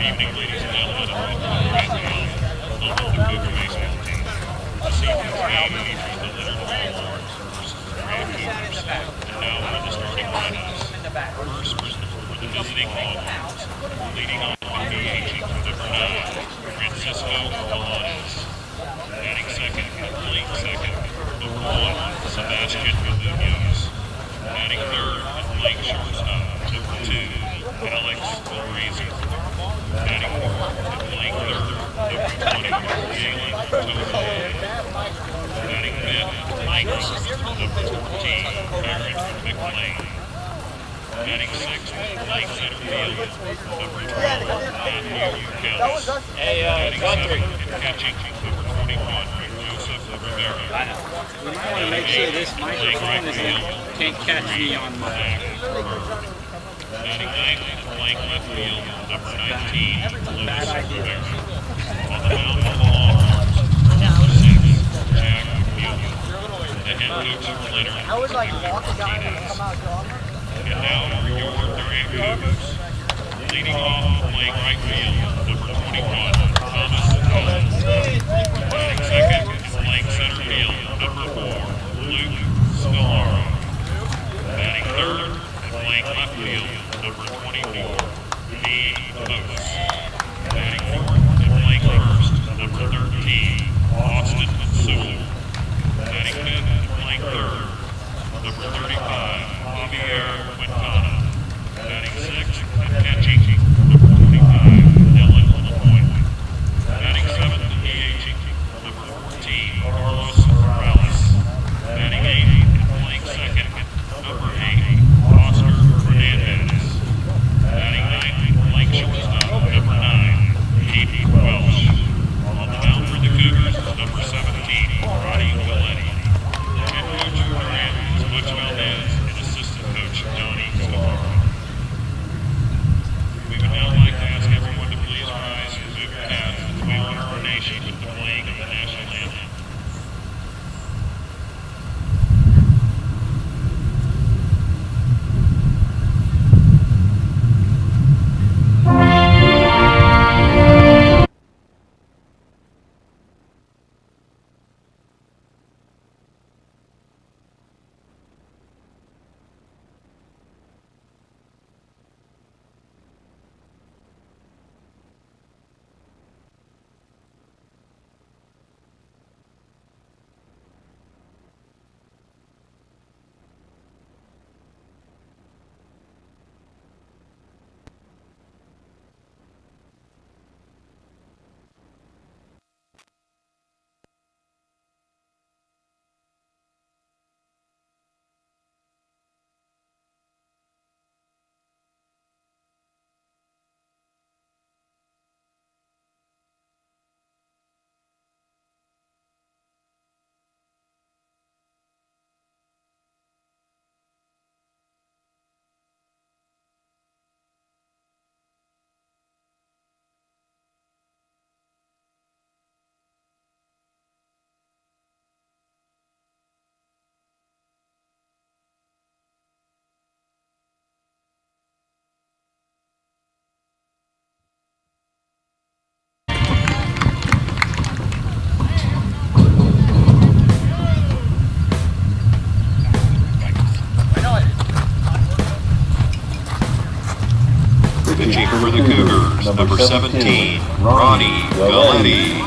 evening, ladies and gentlemen, and welcome to Durant home of the Cougar baseball team. This evening's game features the Leonard Longhorns versus the Durant Cougars. And now for the starting lineups. First, for the visiting Longhorns, leading off with DHing for number 9, Francisco Colanes. Batting second, playing second, number 1, Sebastian Munoz. Batting third, playing shortstop, number 2, Alex Valriza. Batting fourth, playing third, number 20, Jalen Toshie. Batting fifth, playing first, number 14, Aaron McLean. Batting sixth, playing center field, number 12, Matthew Kellis. Batting seventh, and catching, number 21, Joseph Rivera. We might want to make sure this microphone can't catch me on my... Batting ninth, playing left field, number 19, Lucas Rivera. On the mound for the Longhorns, number 6, Jack Mueller. The head coach for Leonard, Martinez. And now for your Durant Cougars. Leading off, playing right field, number 21, Thomas Collins. Batting second, playing center field, number 4, Luke Stellaro. Batting third, playing left field, number 24, Dean Post. Batting fourth and playing first, number 13, Austin Sewell. Batting fifth and playing third, number 35, Javier Quintana. Batting sixth and catching, number 25, Dylan LaPointe. Batting seventh and DHing, number 14, Carlos Morales. Batting eighth and playing second, number 8, Oscar Hernandez. Batting ninth and playing shortstop, number 9, Katie Welsh. On the mound for the Cougars is number 17, Ronnie Galletti. Head coach for Durant is Butch Valdez and assistant coach Donnie Scavarro. We would now like to ask everyone to please rise and move your hats as we honor our nation with the playing of the national anthem. Pitching for the Cougars, number 17, Ronnie Galletti.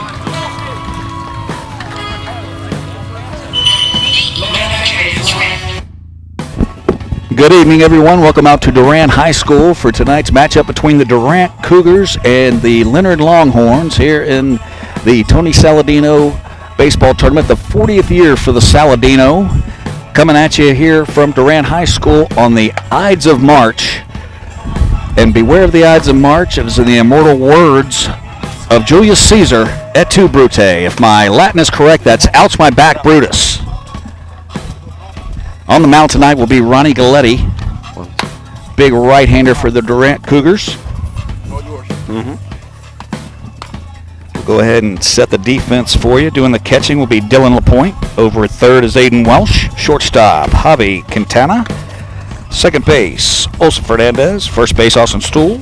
Good evening, everyone. Welcome out to Durant High School for tonight's matchup between the Durant Cougars and the Leonard Longhorns here in the Tony Saladino Baseball Tournament, the 40th year for the Saladino. Coming at you here from Durant High School on the Ides of March. And beware of the Ides of March, as in the immortal words of Julius Caesar, et tu, Brute. If my Latin is correct, that's ouch my back, Brutus. On the mound tonight will be Ronnie Galletti, big right-hander for the Durant Cougars. We'll go ahead and set the defense for you. Doing the catching will be Dylan LaPointe. Over at third is Aiden Welsh. Shortstop, Javi Quintana. Second base, Olson Fernandez. First base, Austin Stool.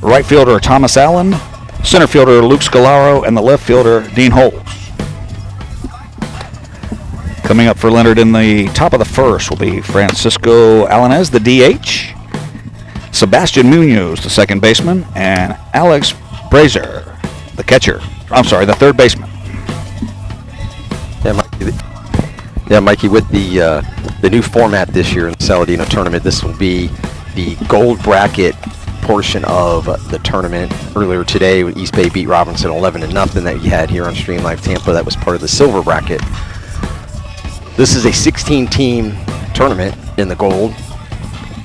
right fielder Thomas Allen, center fielder Luke Scalaro, and the left fielder Dean Holes. Coming up for Leonard in the top of the first will be Francisco Alanez, the DH, Sebastian Munoz, the second baseman, and Alex Brazier, the catcher. The third baseman. Yeah, Mikey, with the new format this year in the Saladino tournament, this will be the gold bracket portion of the tournament. Earlier today, East Bay beat Robinson 11-0 that you had here on Stream Live Tampa. That was part of the silver bracket. This is a 16-team tournament in the gold.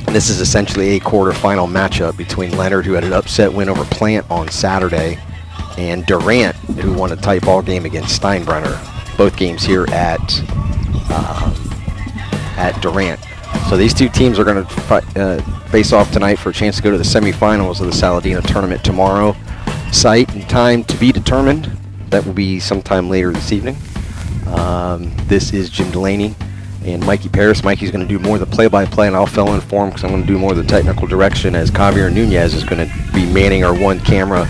And this is essentially a quarterfinal matchup between Leonard, who had an upset win over Plant on Saturday, and Durant, who won a tight ball game against Steinbrenner. Both games here at Durant. So these two teams are going to face off tonight for a chance to go to the semifinals of the Saladino tournament tomorrow. Site and time to be determined. That will be sometime later this evening. This is Jim Delaney and Mikey Paris. Mikey's going to do more of the play-by-play, and I'll fill in for him because I'm going to do more of the technical direction, as Javier Nunez is going to be manning our one camera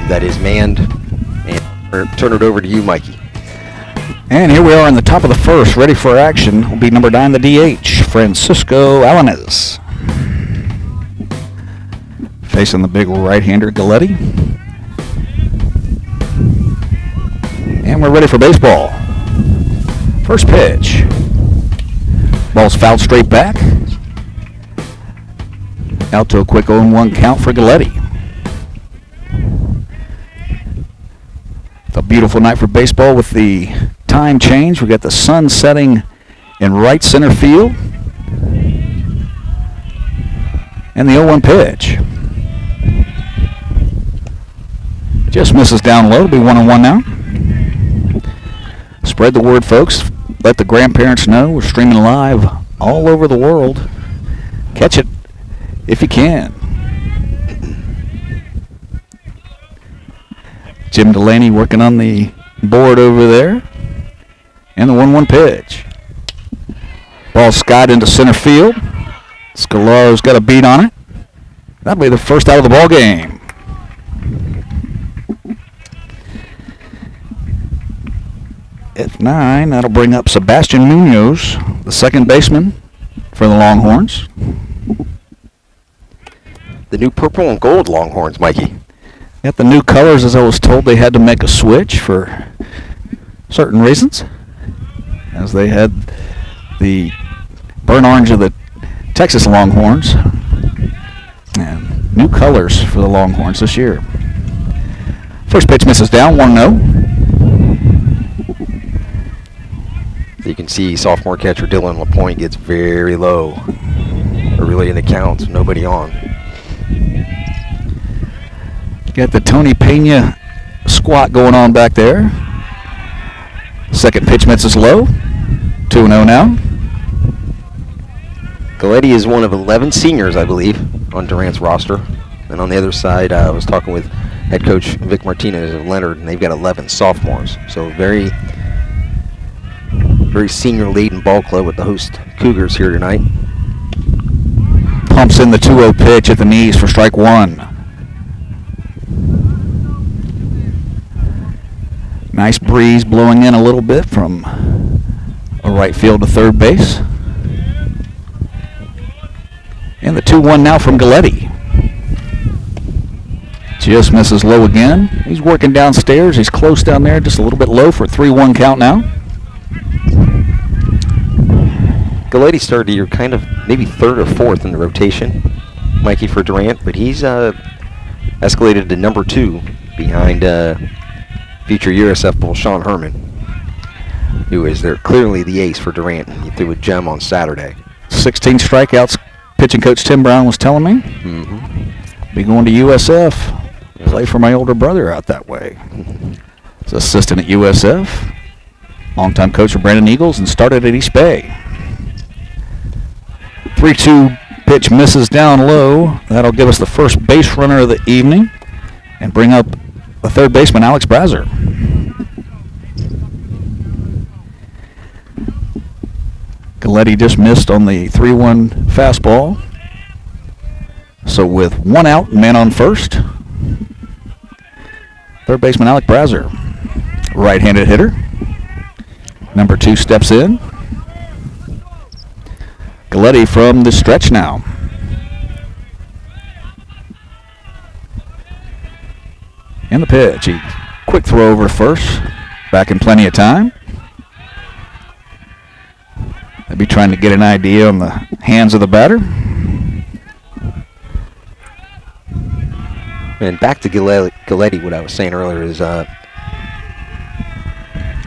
that is manned. And turn it over to you, Mikey. And here we are in the top of the first. Ready for action will be number 9, the DH, Francisco Alanez. Facing the big right-hander, Galletti. And we're ready for baseball. First pitch. Ball's fouled straight back. Out to a quick 0-1 count for Galletti. It's a beautiful night for baseball with the time change. We got the sun setting in right center field. And the 0-1 pitch. Just misses down low. It'll be 1-1 now. Spread the word, folks. Let the grandparents know we're streaming live all over the world. Catch it if you can. Jim Delaney working on the board over there. And the 1-1 pitch. Ball skied into center field. Scalaro's got a beat on it. That'll be the first out of the ball game. At 9, that'll bring up Sebastian Munoz, the second baseman for the Longhorns. The new purple and gold Longhorns, Mikey. Got the new colors, as I was told they had to make a switch for certain reasons, as they had the burnt orange of the Texas Longhorns and new colors for the Longhorns this year. First pitch misses down, 1-0. You can see sophomore catcher Dylan LaPointe gets very low early in the count, nobody on. Got the Tony Pena squat going on back there. Second pitch misses low, 2-0 now. Galletti is one of 11 seniors, I believe, on Durant's roster. And on the other side, I was talking with head coach Vic Martinez of Leonard, and they've got 11 sophomores. So very senior-laden ball club with the host Cougars here tonight. Pumps in the 2-0 pitch at the knees for strike 1. Nice breeze blowing in a little bit from a right field to third base. And the 2-1 now from Galletti. Just misses low again. He's working downstairs. He's close down there, just a little bit low for a 3-1 count now. Galletti started the year kind of maybe third or fourth in the rotation, Mikey, for Durant, but he's escalated to number 2 behind future USF Bull Sean Herman, who is clearly the ace for Durant. He threw a gem on Saturday. 16 strikeouts, pitching coach Tim Brown was telling me. Mm-hmm. Be going to USF. Play for my older brother out that way. He's assistant at USF. Longtime coach for Brandon Eagles and started at East Bay. 3-2 pitch misses down low. That'll give us the first base runner of the evening and bring up the third baseman, Alex Brazier. Galletti just missed on the 3-1 fastball. So with one out, man on first. Third baseman Alec Brazier, right-handed hitter. Number 2 steps in. Galletti from the stretch now. And the pitch. Quick throw over to first. Back in plenty of time. They'll be trying to get an idea on the hands of the batter. And back to Galletti, what I was saying earlier is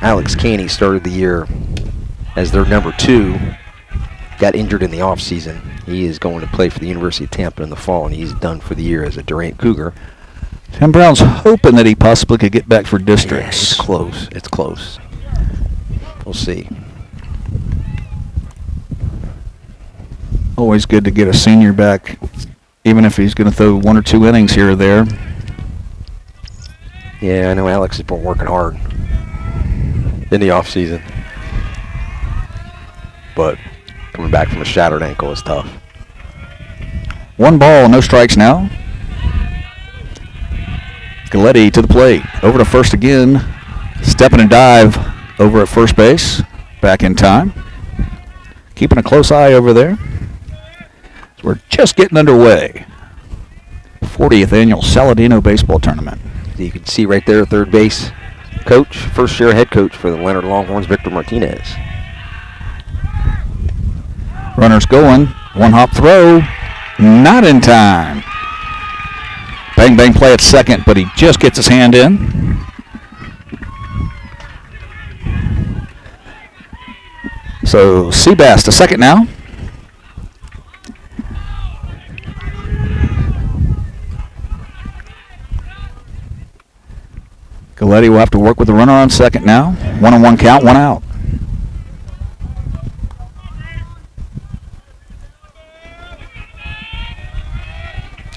Alex Caney started the year as their number 2, got injured in the offseason. He is going to play for the University of Tampa in the fall, and he's done for the year as a Durant Cougar. Tim Brown's hoping that he possibly could get back for districts. Yeah, it's close. It's close. We'll see. Always good to get a senior back, even if he's going to throw 1 or 2 innings here or there. Yeah, I know Alex has been working hard in the offseason. But coming back from a shattered ankle is tough. 1 ball, no strikes now. Galletti to the plate. Over to first again. Step and dive over at first base. Back in time. Keeping a close eye over there. So we're just getting underway. 40th annual Saladino baseball tournament. You can see right there, third base coach, first year head coach for the Leonard Longhorns, Victor Martinez. Runners going. 1 hop throw. Not in time. Bang, bang play at second, but he just gets his hand in. So Seabass to second now. Galletti will have to work with the runner on second now. 1-1 count, 1 out.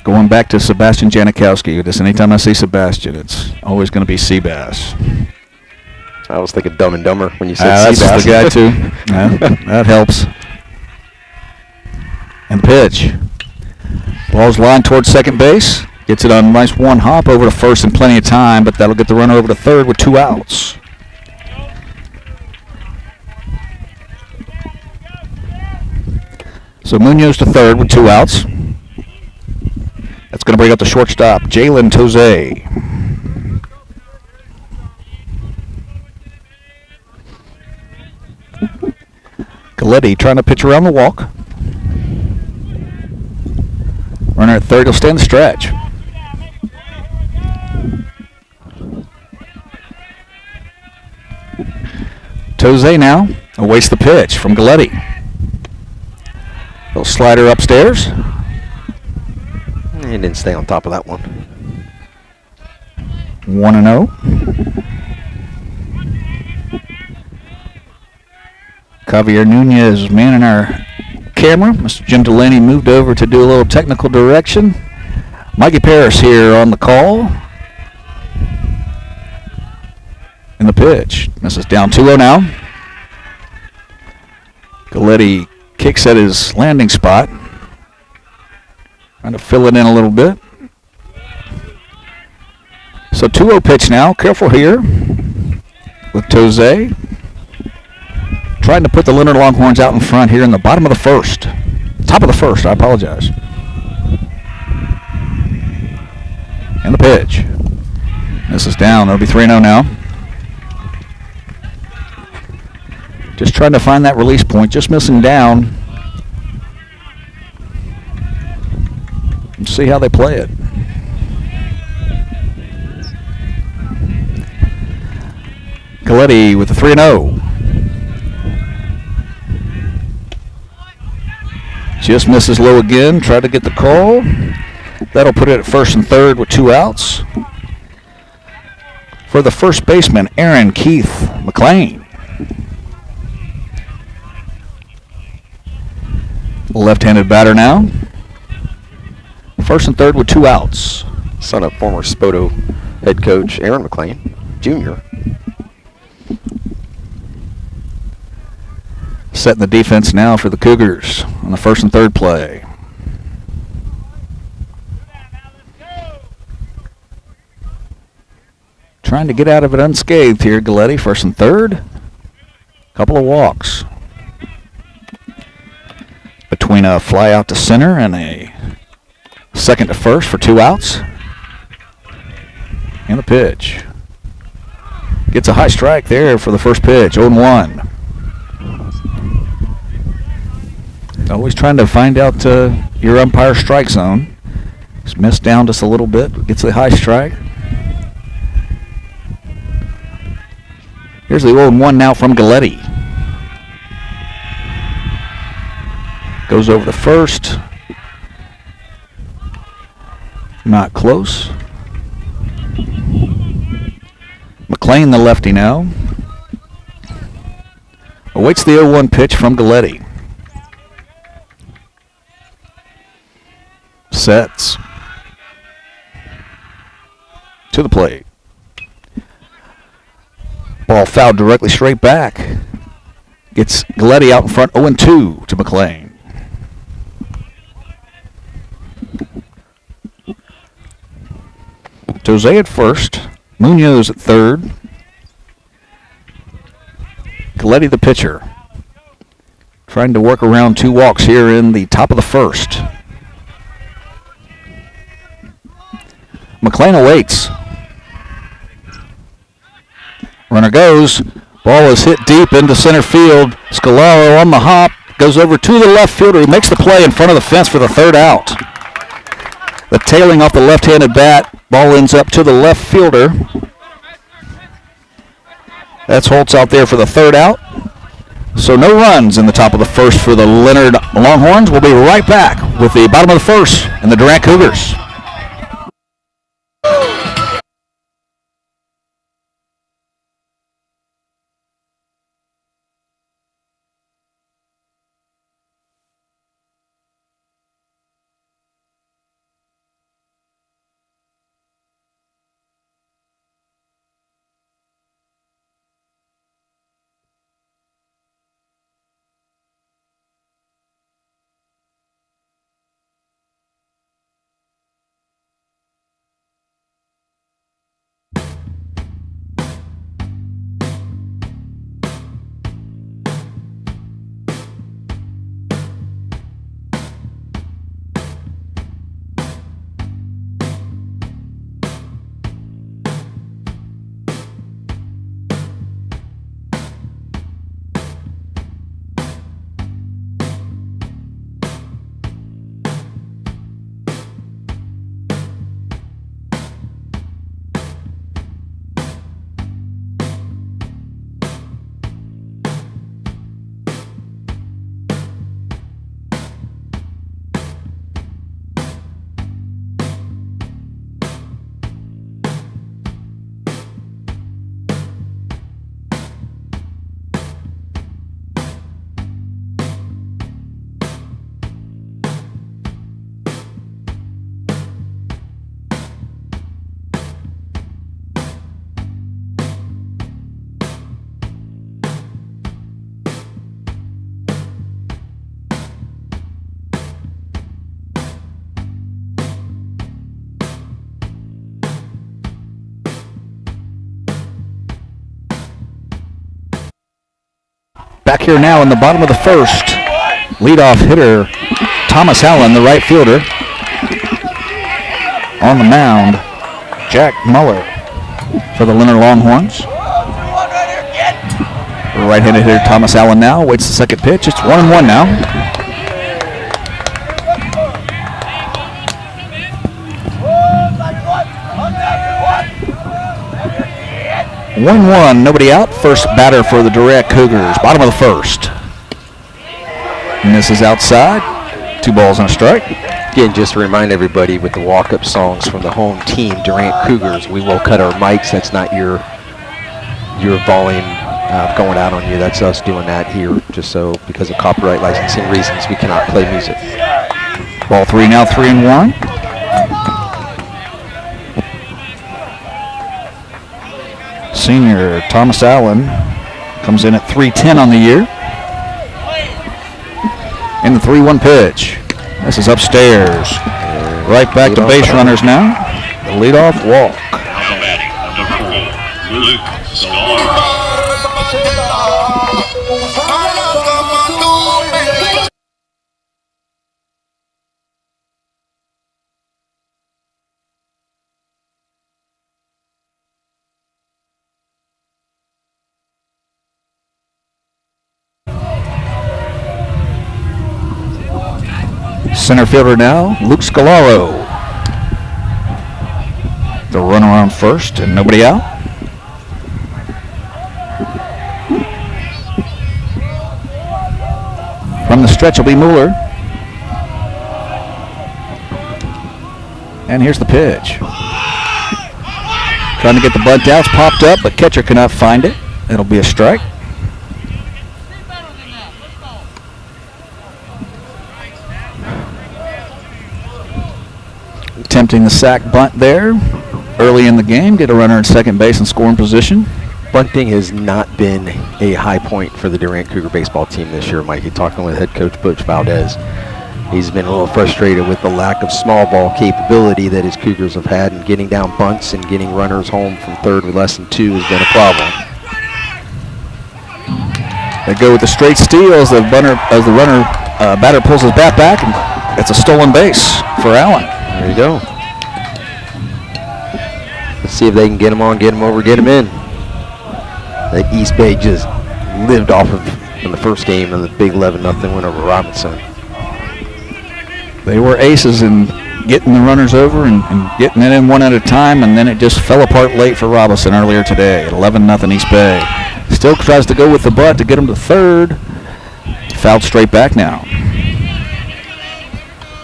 Going back to Sebastian Janikowski. Just anytime I see Sebastian, it's always going to be Seabass. I was thinking Dumb and Dumber when you said That's Seabass. the guy too. Yeah, that helps. And pitch. Ball's lined towards second base. Gets it on a nice 1 hop over to first in plenty of time, but that'll get the runner over to third with 2 outs. So Munoz to third with 2 outs. That's going to bring up the shortstop, Jalen Toze. Galletti trying to pitch around the walk. Runner at third, he'll stay in the stretch. Toze now awaits the pitch from Galletti. Little slider upstairs. He didn't stay on top of that one. 1-0. Javier Nunez manning our camera. Mr. Jim Delaney moved over to do a little technical direction. Mikey Parris here on the call. In the pitch. This is down 2-0 now. Galletti kicks at his landing spot. Trying to fill it in a little bit. So 2-0 pitch now. Careful here with Toze. Trying to put the Leonard Longhorns out in front here in the bottom of the first. Top of the first, I apologize. And the pitch. This is down. It'll be 3-0 now. Just trying to find that release point. Just missing down. Let's see how they play it. Galletti with the 3-0. Just misses low again. Try to get the call. That'll put it at first and third with 2 outs. For the first baseman, Aaron Keith McLean. Left-handed batter now. First and third with 2 outs. Son of former Spoto head coach Aaron McLean, Jr. Setting the defense now for the Cougars on the first and third play. trying to get out of it unscathed here, Galletti. First and third. Couple of walks. Between a fly out to center and a second to first for 2 outs. And the pitch. Gets a high strike there for the first pitch, 0-1. Always trying to find out your umpire strike zone. He's missed down just a little bit, gets a high strike. Here's the 0-1 now from Galletti. Goes over the first. Not close. McLean, the lefty now, awaits the 0-1 pitch from Galletti. Sets. To the plate. Ball fouled directly straight back. Gets Galletti out in front, 0-2 to McLean. Jose at first. Munoz at third. Galletti the pitcher. Trying to work around 2 walks here in the top of the first. McLean awaits. Runner goes. Ball is hit deep into center field. Scalaro on the hop. Goes over to the left fielder. He makes the play in front of the fence for the 3rd out. The tailing off the left-handed bat. Ball ends up to the left fielder. That's Holtz out there for the 3rd out. So no runs in the top of the first for the Leonard Longhorns. We'll be right back with the bottom of the first and the Durant Cougars. Back here now in the bottom of the first. Leadoff hitter Thomas Allen, the right fielder. On the mound, Jack Muller for the Leonard Longhorns. Right-handed hitter Thomas Allen now waits the second pitch. It's 1-1 now. 1-1, nobody out. First batter for the Durant Cougars, bottom of the first. And this is outside. 2 balls and a strike. Again, just to remind everybody, with the walk-up songs from the home team, Durant Cougars, we will cut our mics. That's not your volume going out on you. That's us doing that here, just so because of copyright licensing reasons, we cannot play music. Ball 3 now, 3-1. Senior Thomas Allen comes in at 310 on the year. And the 3-1 pitch. This is upstairs. Right back to base runners now. The leadoff walk. Now batting, number 4. Luke Scar. Center fielder now, Luke Scalaro. The runner on first and nobody out. From the stretch will be Mueller. And here's the pitch. Trying to get the bunt out. It's popped up, but catcher cannot find it. It'll be a strike. Attempting the sack bunt there early in the game. Get a runner at second base and scoring position. Bunting has not been a high point for the Durant Cougar baseball team this year, Mikey. Talking with head coach Butch Valdez, he's been a little frustrated with the lack of small ball capability that his Cougars have had, and getting down bunts and getting runners home from third with less than 2 has been a problem. They go with the straight steal as the runner batter pulls his bat back, and it's a stolen base for Allen. There you go. Let's see if they can get him on, get him over, get him in. That East Bay just lived off of in the first game in the big 11-0 win over Robinson. They were aces in getting the runners over and getting it in one at a time, and then it just fell apart late for Robinson earlier today. 11-0 East Bay. Still tries to go with the butt to get him to third. Fouled straight back now.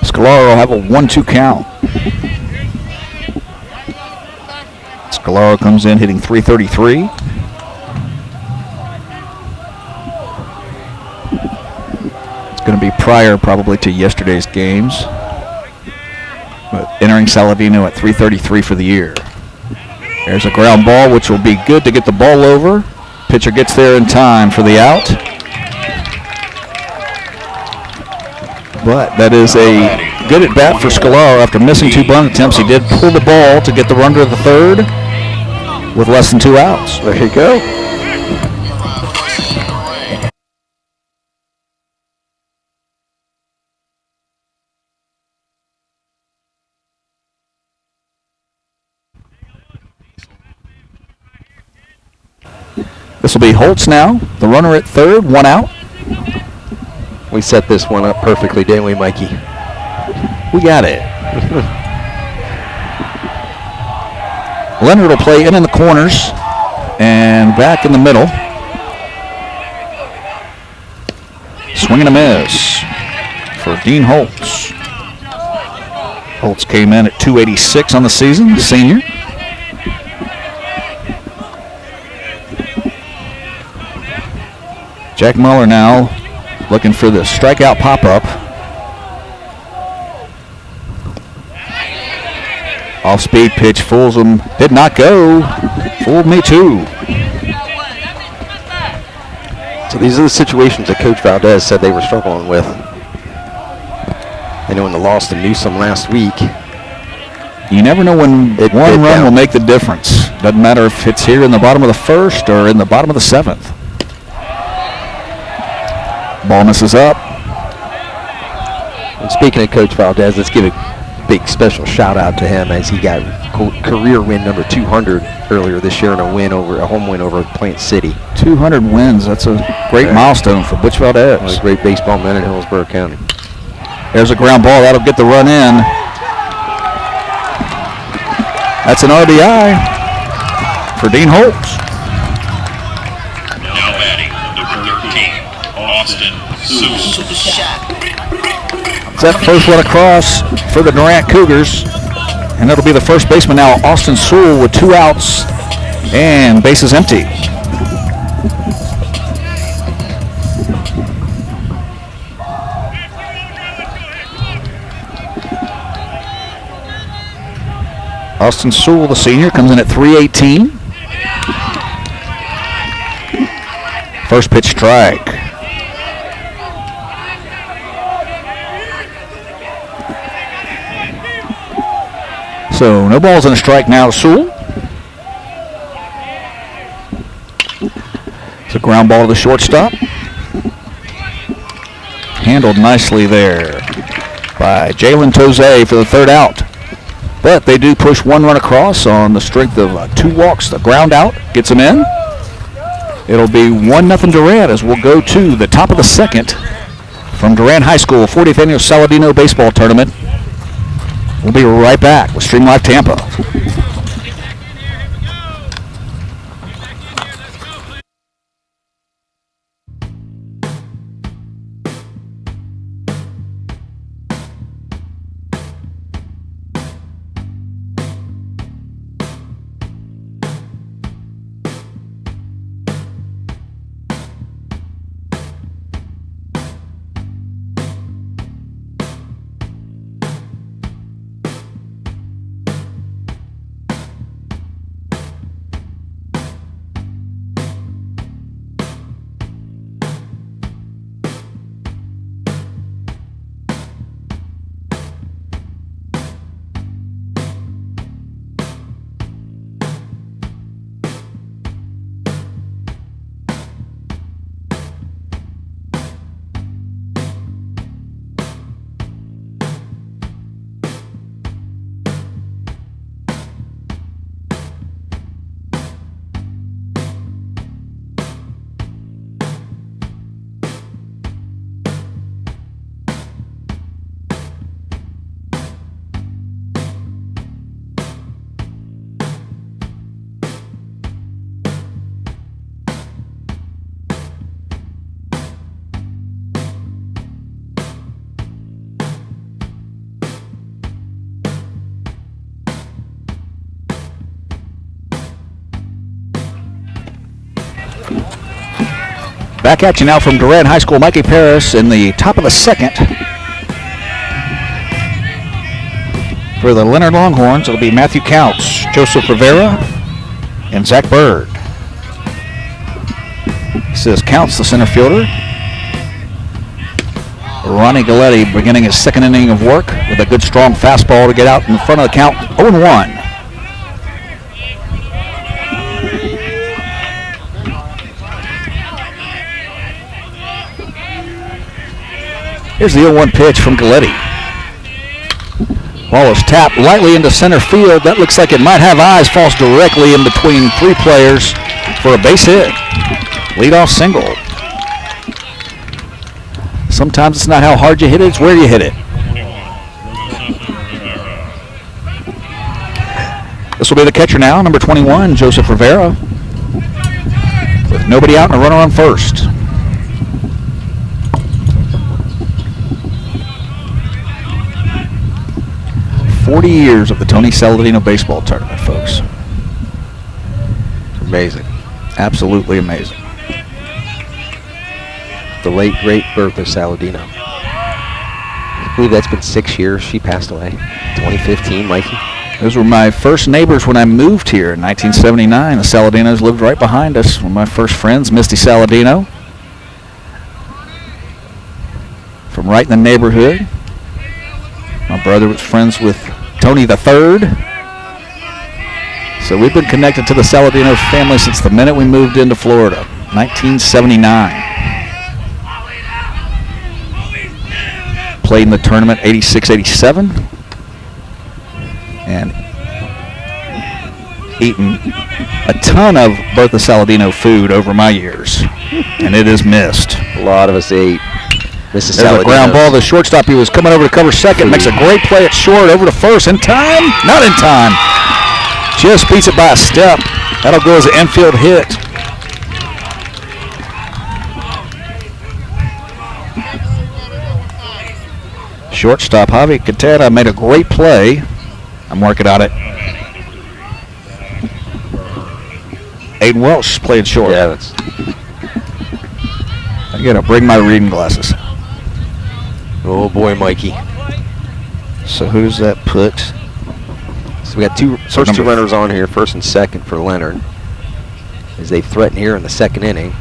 Scalaro will have a 1-2 count. Scalaro comes in hitting .333. It's going to be prior probably to yesterday's games. But entering Saladino at .333 for the year. There's a ground ball, which will be good to get the ball over. Pitcher gets there in time for the out. But that is a good at bat for Scalaro. After missing 2 bunt attempts, he did pull the ball to get the run to the third with less than 2 outs. There you go. This will be Holtz now, the runner at third, 1 out. We set this one up perfectly, didn't we, Mikey? We got it. Leonard will play in the corners and back in the middle. Swing and a miss for Dean Holtz. Holtz came in at 286 on the season, senior. Jack Mueller now looking for the strikeout pop-up. Off-speed pitch fools him. Did not go. Fooled me too. So these are the situations that Coach Valdez said they were struggling with. I know in the loss to Newsom last week. You never know when one run will make the difference. Doesn't matter if it's here in the bottom of the first or in the bottom of the 7th. Ball misses up. And speaking of Coach Valdez, let's give a big special shout out to him as he got career win number 200 earlier this year in a home win over Plant City. 200 wins. That's a great milestone for Butch Valdez. One of the great baseball men in Hillsborough County. There's a ground ball. That'll get the run in. That's an RBI for Dean Holtz. Now batting, number 13, Austin Sewell. It's that first one across for the Durant Cougars. And that'll be the first baseman now, Austin Sewell, with 2 outs and bases empty. Austin Sewell, the senior, comes in at 318. First pitch strike. So no balls and a strike now to Sewell. It's a ground ball to the shortstop. Handled nicely there by Jalen Toze for the third out. But they do push one run across on the strength of 2 walks. The ground out gets them in. It'll be 1-0 Durant as we'll go to the top of the second from Durant High School 40th Annual Saladino Baseball Tournament. We'll be right back with Stream Live Tampa. Back at you now from Durant High School. Mikey Paris in the top of the second. For the Leonard Longhorns, it'll be Matthew Counts, Joseph Rivera, and Zach Bird. This is Counts, the center fielder. Ronnie Galletti beginning his second inning of work with a good strong fastball to get out in front of the count, 0-1. Here's the 0-1 pitch from Galletti. Ball is tapped lightly into center field. That looks like it might have eyes. Falls directly in between 3 players for a base hit. Leadoff single. Sometimes it's not how hard you hit it, it's where you hit it. This will be the catcher now, number 21, Joseph Rivera. With nobody out and a runner on first. "40 years of the Tony Saladino Baseball Tournament, folks. Amazing. Absolutely amazing. The late, great Bertha Saladino. I believe that's been 6 years. She passed away 2015, Mikey. Those were my first neighbors when I moved here in 1979. The Saladinos lived right behind us. One of my first friends, Misty Saladino. From right in the neighborhood. My brother was friends with Tony the Third. So we've been connected to the Saladino family since the minute we moved into Florida, 1979. Played in the tournament 86-87. And eaten a ton of Bertha Saladino food over my years. And it is missed. A lot of us ate. Mrs. There's a ground ball. The shortstop, he was coming over to cover second. Makes a great play at short, over to first. In time? Not in time. Just beats it by a step. That'll go as an infield hit. Shortstop Javi Catera made a great play. I'm working on it. Aiden Welsh played short. Yeah, that's... I gotta bring my reading glasses. Oh boy, Mikey. So who does that put? So we got first two runners on here, first and second for Leonard, as they threaten here in the second inning.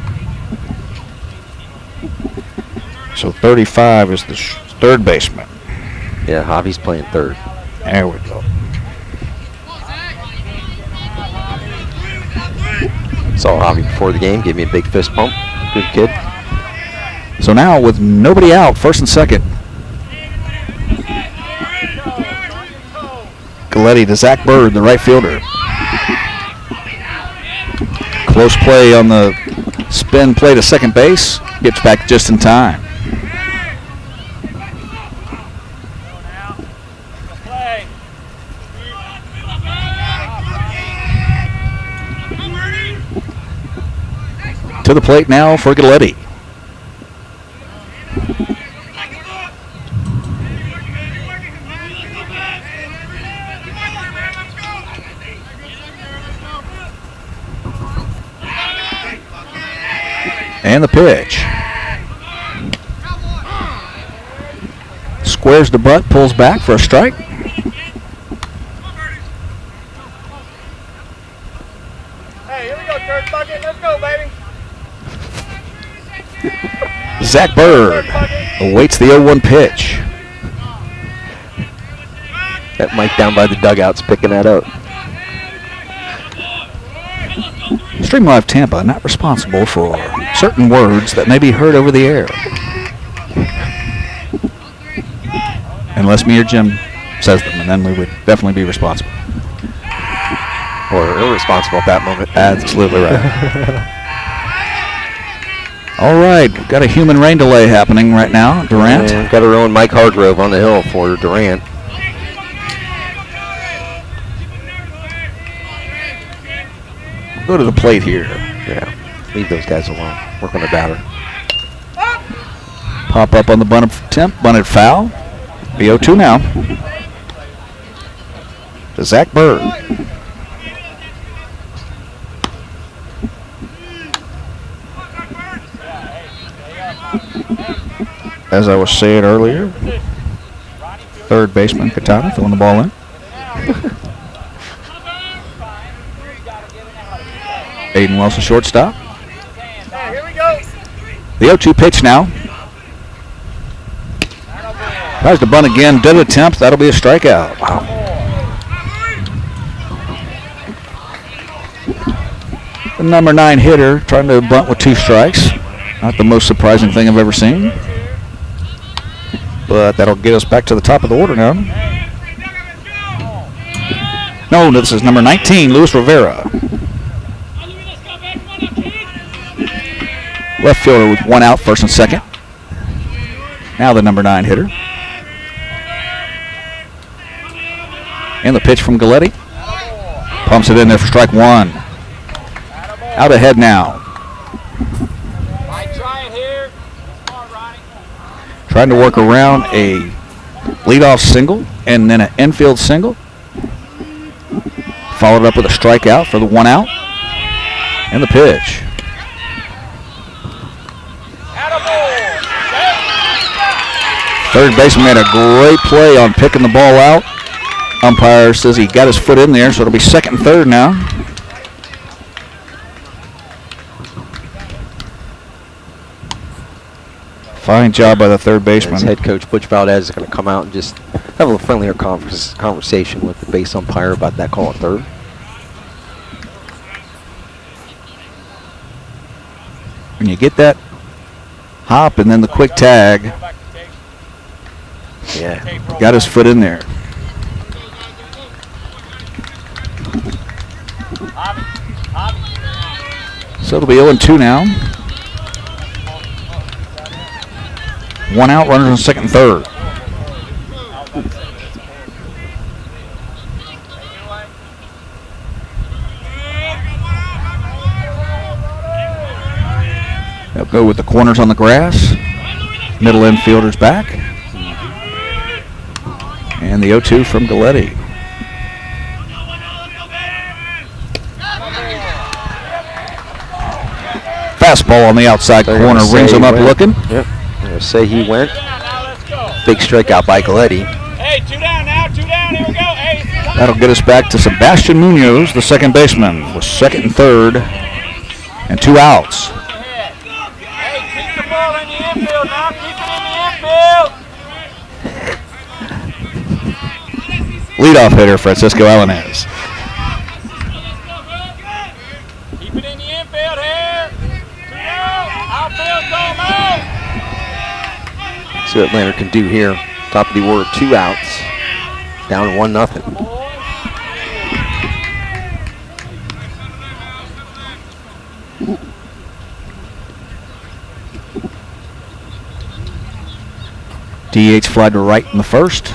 So 35 is the third baseman. Yeah, Javi's playing third. There we go. Saw Javi before the game, gave me a big fist pump. Good kid. So now with nobody out, first and second. Galletti to Zach Bird, the right fielder. Close play on the spin play to second base. Gets back just in time. To the plate now for Galletti. And the pitch. Squares the butt, pulls back for a strike. Hey, here we go, Church Bucket. Let's go, baby. Zach Bird awaits the 0-1 pitch. That Mike down by the dugout's picking that up. Stream Live Tampa not responsible for certain words that may be heard over the air. Unless me or Jim says them, and then we would definitely be responsible. Or irresponsible at that moment. Absolutely right. All right, got a human rain delay happening right now. Durant. And got our own Mike Hargrove on the hill for Durant. Go to the plate here. Yeah, leave those guys alone. Work on the batter. Pop up on the bunt attempt, bunted foul. The 0-2 now. To Zach Bird. As I was saying earlier, third baseman Katana throwing the ball in. Aiden Wilson, shortstop. Hey, here we go. The 0-2 pitch now. Tries to bunt again, did attempt. That'll be a strikeout. Wow. The number 9 hitter trying to bunt with 2 strikes. Not the most surprising thing I've ever seen. But that'll get us back to the top of the order now. No, this is number 19, Luis Rivera. Left fielder with 1 out, first and second. Now the number 9 hitter. And the pitch from Galletti. Pumps it in there for strike 1. Out ahead now. Trying to work around a leadoff single and then an infield single. Followed up with a strikeout for the 1 out. And the pitch. Third baseman made a great play on picking the ball out. Umpire says he got his foot in there, so it'll be second and third now. Fine job by the third baseman. Head coach Butch Valdez is going to come out and just have a little friendlier conversation with the base umpire about that call at third. When you get that hop and then the quick tag, yeah, got his foot in there. So it'll be 0-2 now. 1 out, runners on second and third. They'll go with the corners on the grass. Middle infielder's back. And the 0-2 from Galletti. Fastball on the outside corner, rings him up looking. Yep. I'm going to say he went. Big strikeout by Galletti. Hey, 2 down now, 2 down. Here we go. Hey. That'll get us back to Sebastian Munoz, the second baseman, with second and third and 2 outs. Hey, keep the ball in the infield now. Keep it in the infield. Leadoff hitter Francisco Alaniz. Keep it in the infield. See what Leonard can do here. Top of the order, 2 outs. Down 1-0. DH fly to right in the first.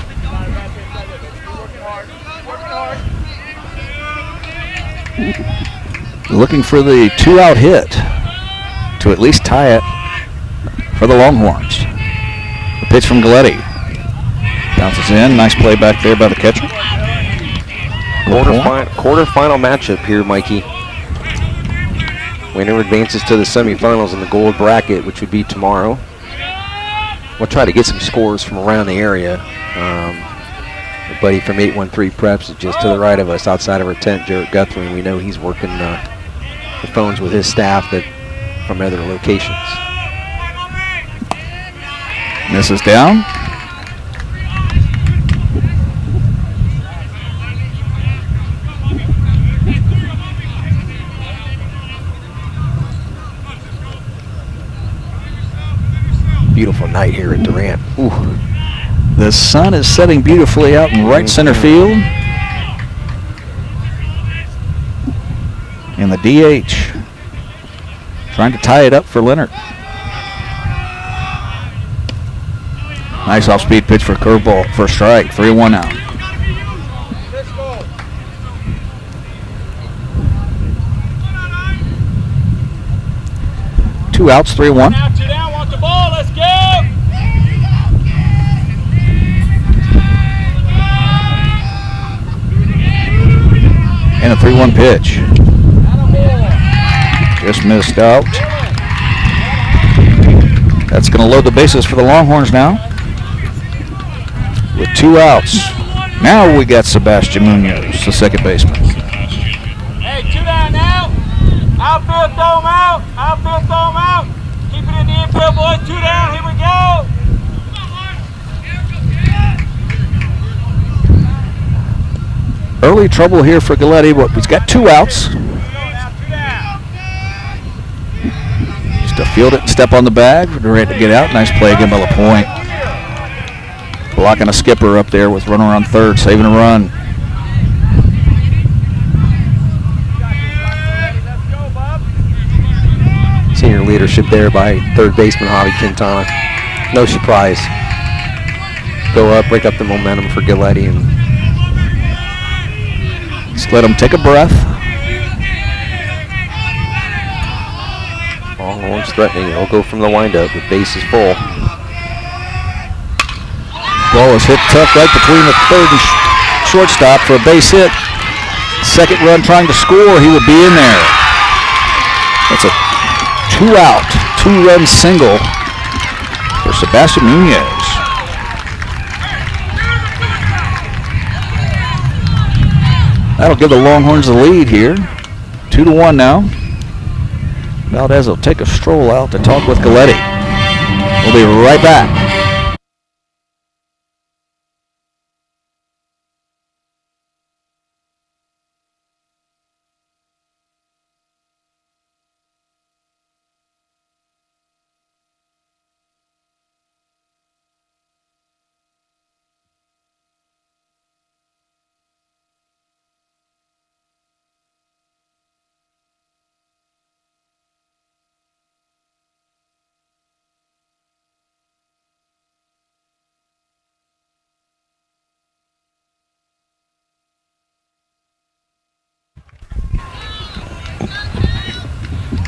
Looking for the 2-out hit to at least tie it for the Longhorns. The pitch from Galletti. Bounces in. Nice play back there by the catcher. Quarterfinal matchup here, Mikey. Winner advances to the semifinals in the gold bracket, which would be tomorrow. We'll try to get some scores from around the area. Our buddy from 813 Preps is just to the right of us outside of our tent, Jarrett Guthrie, and we know he's working the phones with his staff from other locations. Misses down. Beautiful night here at Durant. Ooh. The sun is setting beautifully out in right center field. And the DH trying to tie it up for Leonard. Nice off-speed pitch for a curveball for a strike. 3-1 now. Let's go. 2 outs, 3-1. Now 2 down, want the ball, let's go. And a 3-1 pitch. Just missed out. That's going to load the bases for the Longhorns now. With 2 outs. Now we got Sebastian Munoz, the second baseman. Hey, 2 down now. Outfield, throw 'em out. Outfield, throw 'em out. Keep it in the infield, boys. 2 down, here we go. Early trouble here for Galletti, but he's got 2 outs. Just to field it and step on the bag for Durant to get out. Nice play again by LaPointe. Blocking a skipper up there with runner on third, saving a run. Senior leadership there by third baseman Javi Quintana. No surprise. Go up, break up the momentum for Galletti, and just let him take a breath. Longhorns threatening. They'll go from the windup. The base is full. Ball is hit tough right between the third and shortstop for a base hit. Second run trying to score. He would be in there. That's a 2-out, 2-run single for Sebastian Munoz. That'll give the Longhorns the lead here. 2-1 now. Valdez will take a stroll out to talk with Galletti. We'll be right back.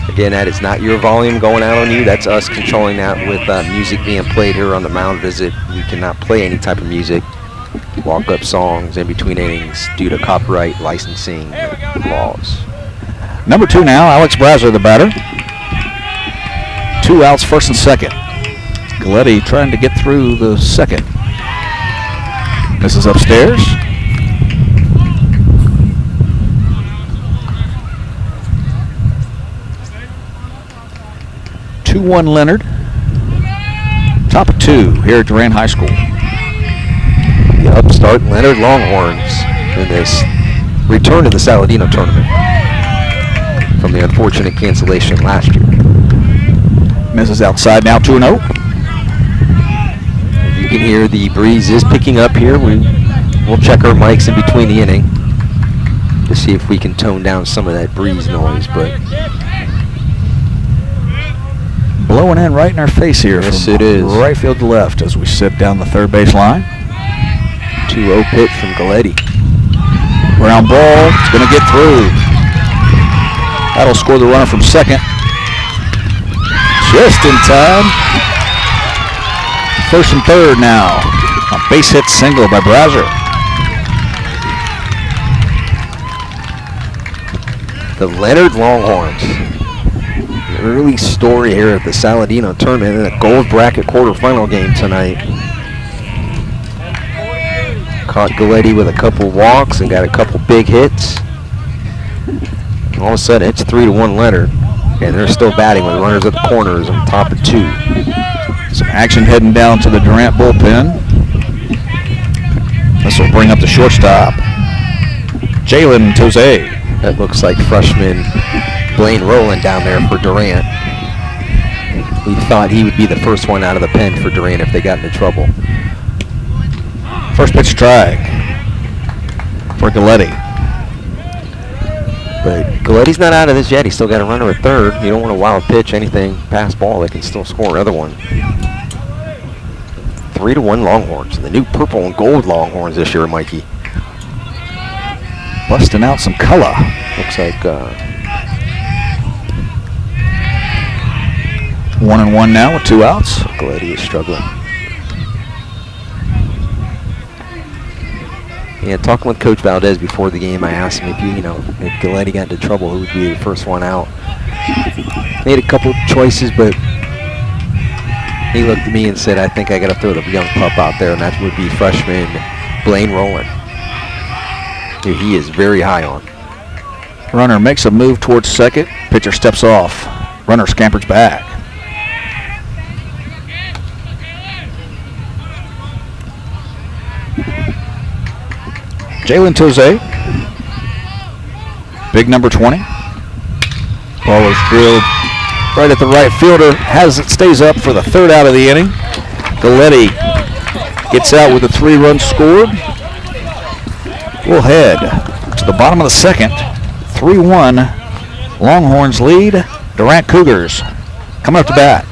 Again, that is not your volume going out on you. That's us controlling that with music being played here on the mound visit. We cannot play any type of music, walk-up songs in between innings due to copyright licensing laws. Number 2 now, Alex Brazier, the batter. 2 outs, first and second. Galletti trying to get through the second. This is upstairs. 2-1 Leonard. Top of 2 here at Durant High School. The upstart Leonard Longhorns in this return to the Saladino tournament from the unfortunate cancellation last year. Misses outside now, 2-0. can hear the breeze is picking up here. We'll check our mics in between the inning to see if we can tone down some of that breeze noise, but blowing in right in our face here. Yes, from it is. right field to left as we sit down the third base line. 2-0 pitch from Galletti. Ground ball. It's going to get through. That'll score the runner from second. Just in time. First and third now. A base hit single by Brazier. The Leonard Longhorns. An early story here at the Saladino tournament in a gold bracket quarterfinal game tonight. Caught Galletti with a couple walks and got a couple big hits. And all of a sudden, it's 3-1 Leonard. And they're still batting with runners at the corners on top of 2. Some action heading down to the Durant bullpen. This will bring up the shortstop, Jalen Tose. That looks like freshman Blaine Rowland down there for Durant. We thought he would be the first one out of the pen for Durant if they got into trouble. First pitch strike for Galletti. But Galletti's not out of this yet. He's still got a runner at third. You don't want a wild pitch, anything past ball. They can still score another one. 3-1 Longhorns. The new purple and gold Longhorns this year, Mikey. Busting out some color. Looks like 1-1 now with 2 outs. Galletti is struggling. Yeah, talking with Coach Valdez before the game, I asked him if if Galletti got into trouble, who would be the first one out. Made a couple choices, but he looked at me and said, I think I got to throw the young pup out there, and that would be freshman Blaine Rowland, who he is very high on. Runner makes a move towards second. Pitcher steps off. Runner scampers back. Jalen Tose, big number 20. Ball is drilled right at the right fielder. Stays up for the third out of the inning. Galletti gets out with a 3-run scored. We'll head to the bottom of the second. 3-1 Longhorns lead. Durant Cougars coming up to bat.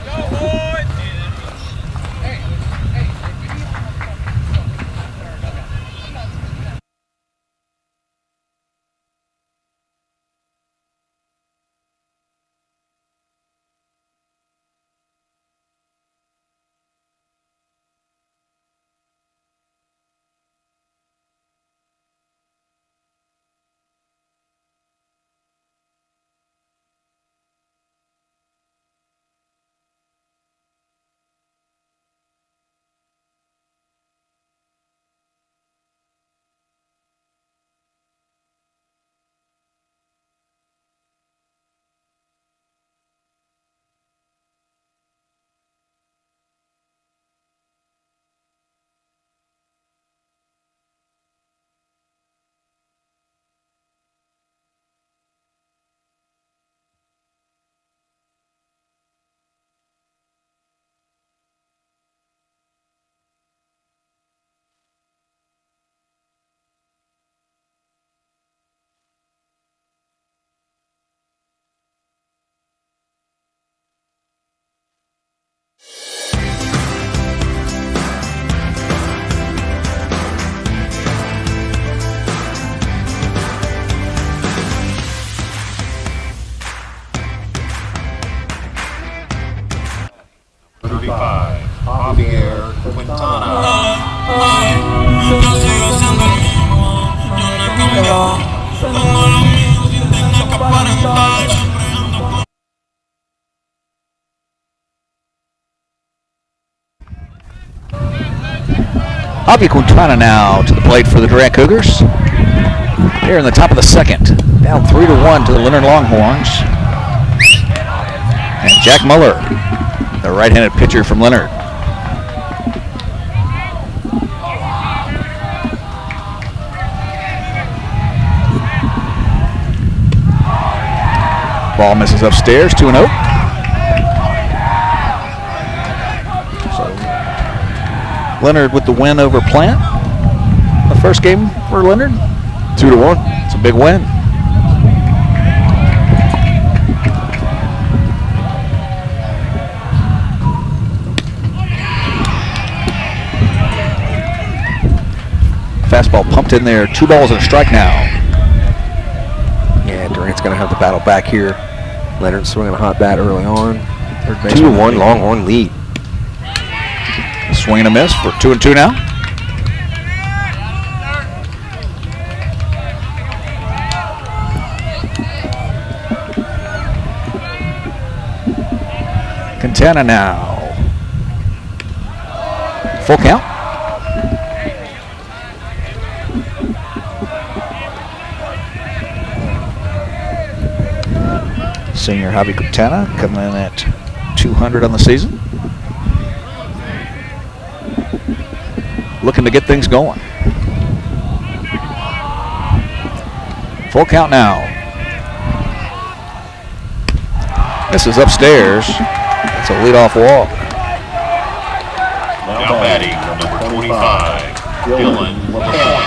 Javi Quintana now to the plate for the Durant Cougars. Here in the top of the second, down 3-1 to the Leonard Longhorns. And Jack Muller, the right-handed pitcher from Leonard. Ball misses upstairs, 2-0. Leonard with the win over Plant. The first game for Leonard. 2-1. It's a big win. Fastball pumped in there. 2 balls and a strike now. Yeah, Durant's going to have the battle back here. Leonard swinging a hot bat early on. 2-1 Longhorn lead. Swing and a miss for 2-2 now. Quintana now. Full count. Senior Javi Quintana coming in at 200 on the season. Looking to get things going. Full count now. This is upstairs. It's a leadoff walk. Now batting, number 25, Dylan LaPointe.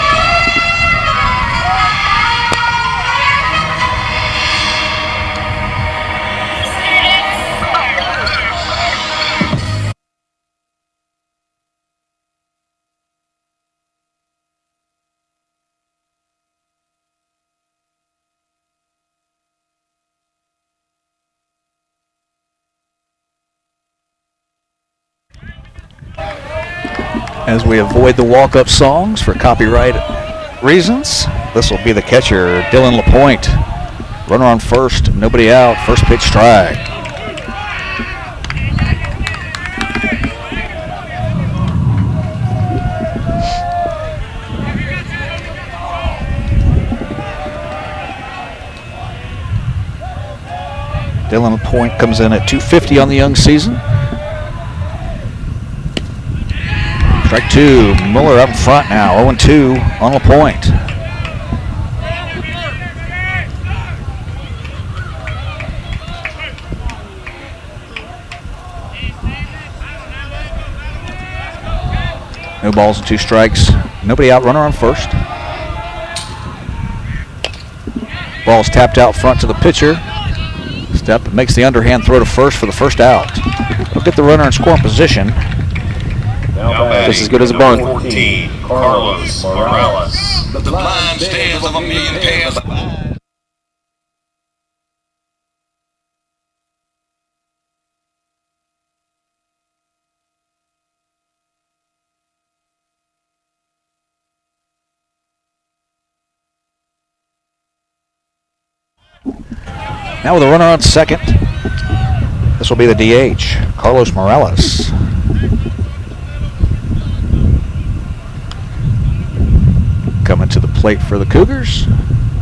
As we avoid the walk-up songs for copyright reasons, this will be the catcher, Dylan LaPointe. Runner on first, nobody out, first pitch strike. Dylan LaPointe comes in at 250 on the young season. Strike 2, Mueller up in front now, 0-2 on LaPointe. No balls and 2 strikes. Nobody out, runner on first. Ball's tapped out front to the pitcher. Step makes the underhand throw to first for the first out. We'll get the runner in scoring position. Just as good as a bunt. 14, Carlos Morales. The blind stares of a million pairs of eyes. Now with a runner on second, this will be the DH, Carlos Morales. Coming to the plate for the Cougars,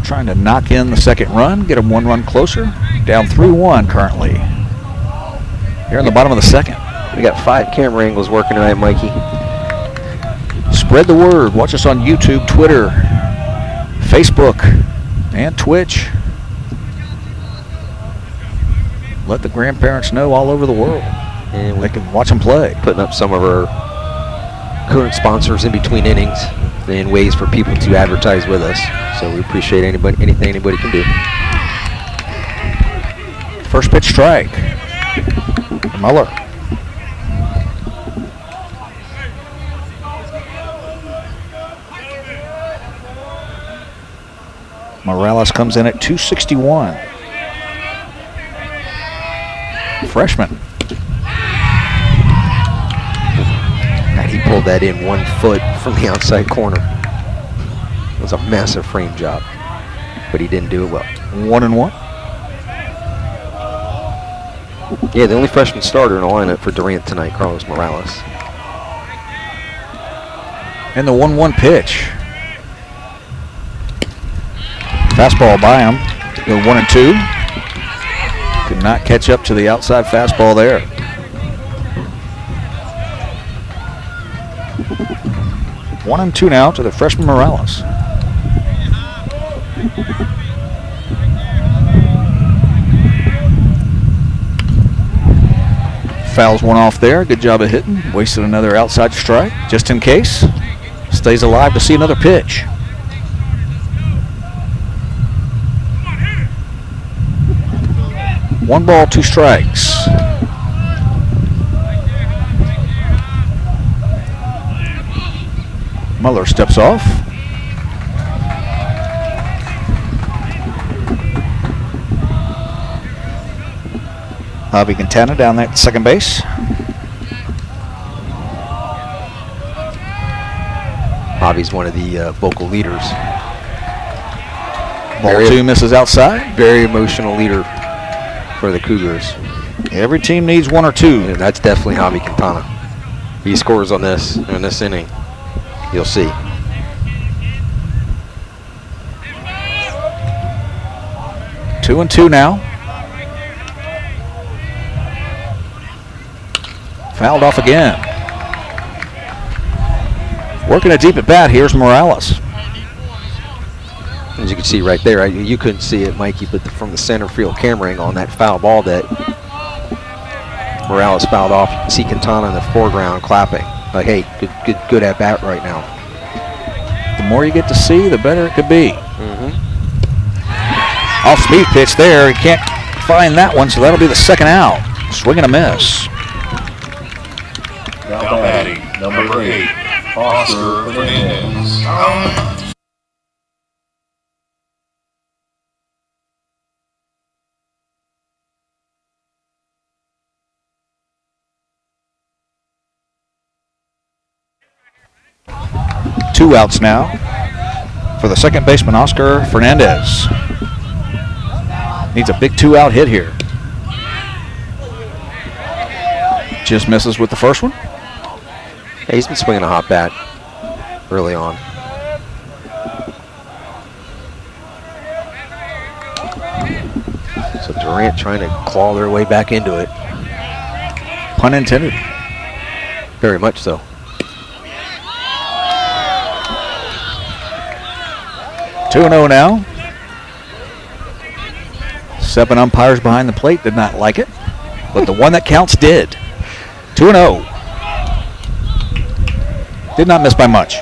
trying to knock in the second run, get them 1 run closer. Down 3-1 currently. Here in the bottom of the second. We got 5 camera angles working tonight, Mikey. Spread the word. Watch us on YouTube, Twitter, Facebook, and Twitch. Let the grandparents know all over the world. And They can watch them play. putting up some of our current sponsors in between innings and ways for people to advertise with us. So we appreciate anything anybody can do. First pitch strike. Mueller. Morales comes in at 261. Freshman. God, he pulled that in 1 foot from the outside corner. It was a massive frame job, but he didn't do it well. 1-1. Yeah, the only freshman starter in the lineup for Durant tonight, Carlos Morales. And the 1-1 pitch. Fastball by him. Go 1-2. Could not catch up to the outside fastball there. One and two now to the freshman Morales. Fouls one off there. Good job of hitting. Wasted another outside strike just in case. Stays alive to see another pitch. One ball, two strikes. Muller steps off. Javi Quintana down there at second base. Javi's one of the vocal leaders. Ball two misses outside. Very emotional leader for the Cougars. Every team needs one or two. And that's definitely Javi Quintana. He scores on this inning. You'll see. Two and two now. Fouled off again. Working a deep at bat. Here's Morales. As you can see right there, you couldn't see it, Mikey, but from the center field camera angle on that foul ball that Morales fouled off, you can see Quintana in the foreground clapping. Like, hey, good at bat right now. The more you get to see, the better it could be. Off speed pitch there. He can't find that one, so that'll be the second out. Swing and a miss. Now batting, number 8, Oscar Fernandez. Two outs now for the second baseman, Oscar Fernandez. Needs a big two-out hit here. Just misses with the first one. Hey, he's been swinging a hot bat early on. So Durant trying to claw their way back into it. Pun intended. Very much so. Two and 0 now. 7 umpires behind the plate did not like it, but the one that counts did. 2 and 0. Did not miss by much.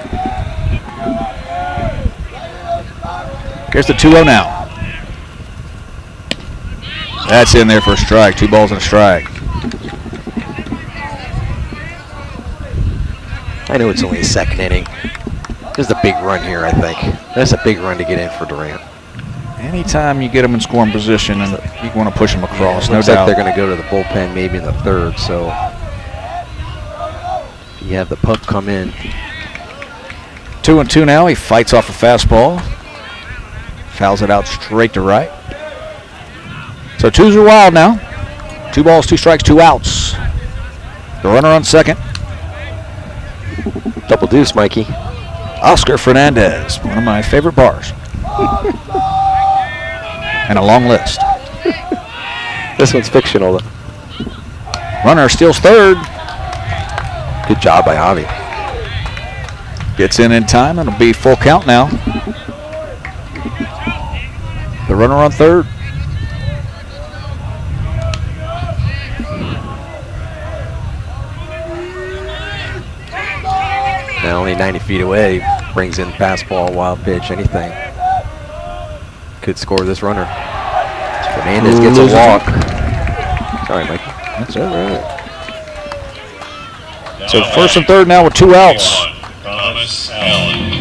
Here's the 2-0 now. That's in there for a strike. 2 balls and a strike. I know it's only a second inning. This is a big run here, I think. That's a big run to get in for Durant. Anytime you get them in scoring position and you want to push them across, no Looks doubt. like they're going to go to the bullpen maybe in the third, so you have the pup come in. 2 and 2 now. He fights off a fastball. Fouls it out straight to right. So 2s are wild now. 2 balls, 2 strikes, 2 outs. The runner on second. Double deuce, Mikey. Oscar Fernandez, one of my favorite bars. And a long list. This one's fictional, though. Runner steals third. Good job by Javi. Gets in time. It'll be full count now. The runner on third. Now only 90 feet away. Brings in fastball, wild pitch, anything. Could score this runner. Fernandez gets a walk. Sorry, Mikey. That's all right. So first and third now with 2 outs. Thomas Allen.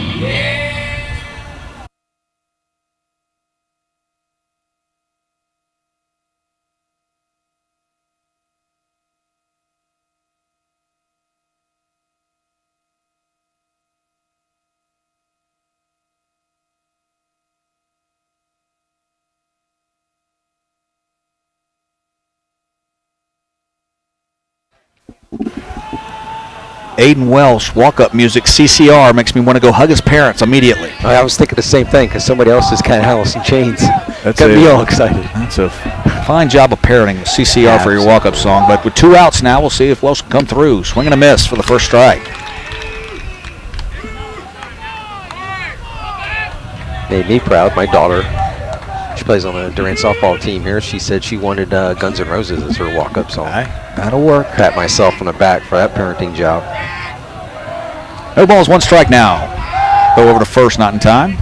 Aiden Welsh, walk-up music, CCR, makes me want to go hug his parents immediately. I was thinking the same thing because somebody else is kind of Alice in Chains. That's Got it. me all excited. That's a fine job of parroting the CCR for your walk-up song. But with 2 outs now, we'll see if Welsh can come through. Swing and a miss for the first strike. Made me proud. My daughter, she plays on the Durant softball team here. She said she wanted Guns N' Roses as her walk-up song. That'll work. Pat myself on the back for that parenting job. No balls, 1 strike now. Go over to first, not in time.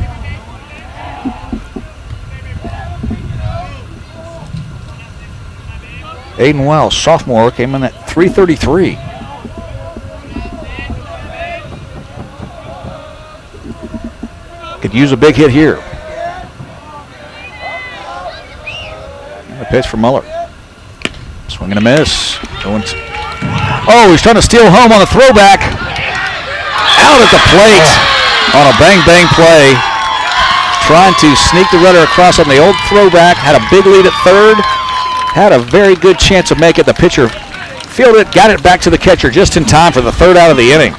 Aiden Wells, sophomore, came in at 333. Could use a big hit here. And a pitch for Muller. Swing and a miss. Oh, he's trying to steal home on a throwback. Out at the plate on a bang-bang play. Trying to sneak the runner across on the old throwback. Had a big lead at third. Had a very good chance to make it. The pitcher fielded it, got it back to the catcher just in time for the third out of the inning.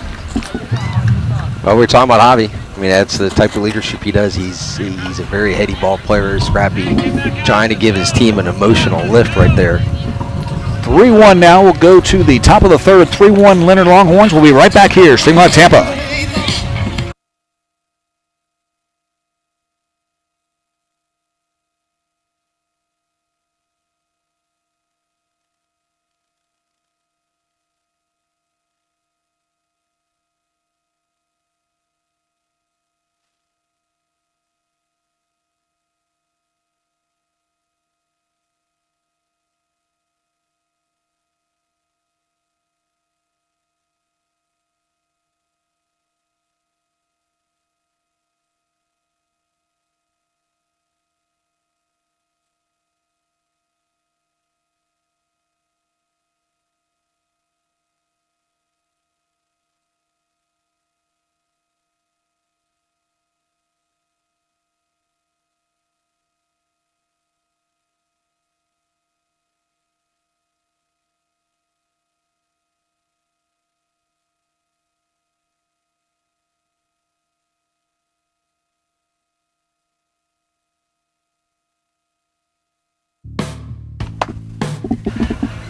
Well, we were talking about Javi. I mean, that's the type of leadership he does. He's a very heady ball player, scrappy, trying to give his team an emotional lift right there. 3-1 now. We'll go to the top of the third. 3-1 Leonard Longhorns. We'll be right back here. Stream Live Tampa.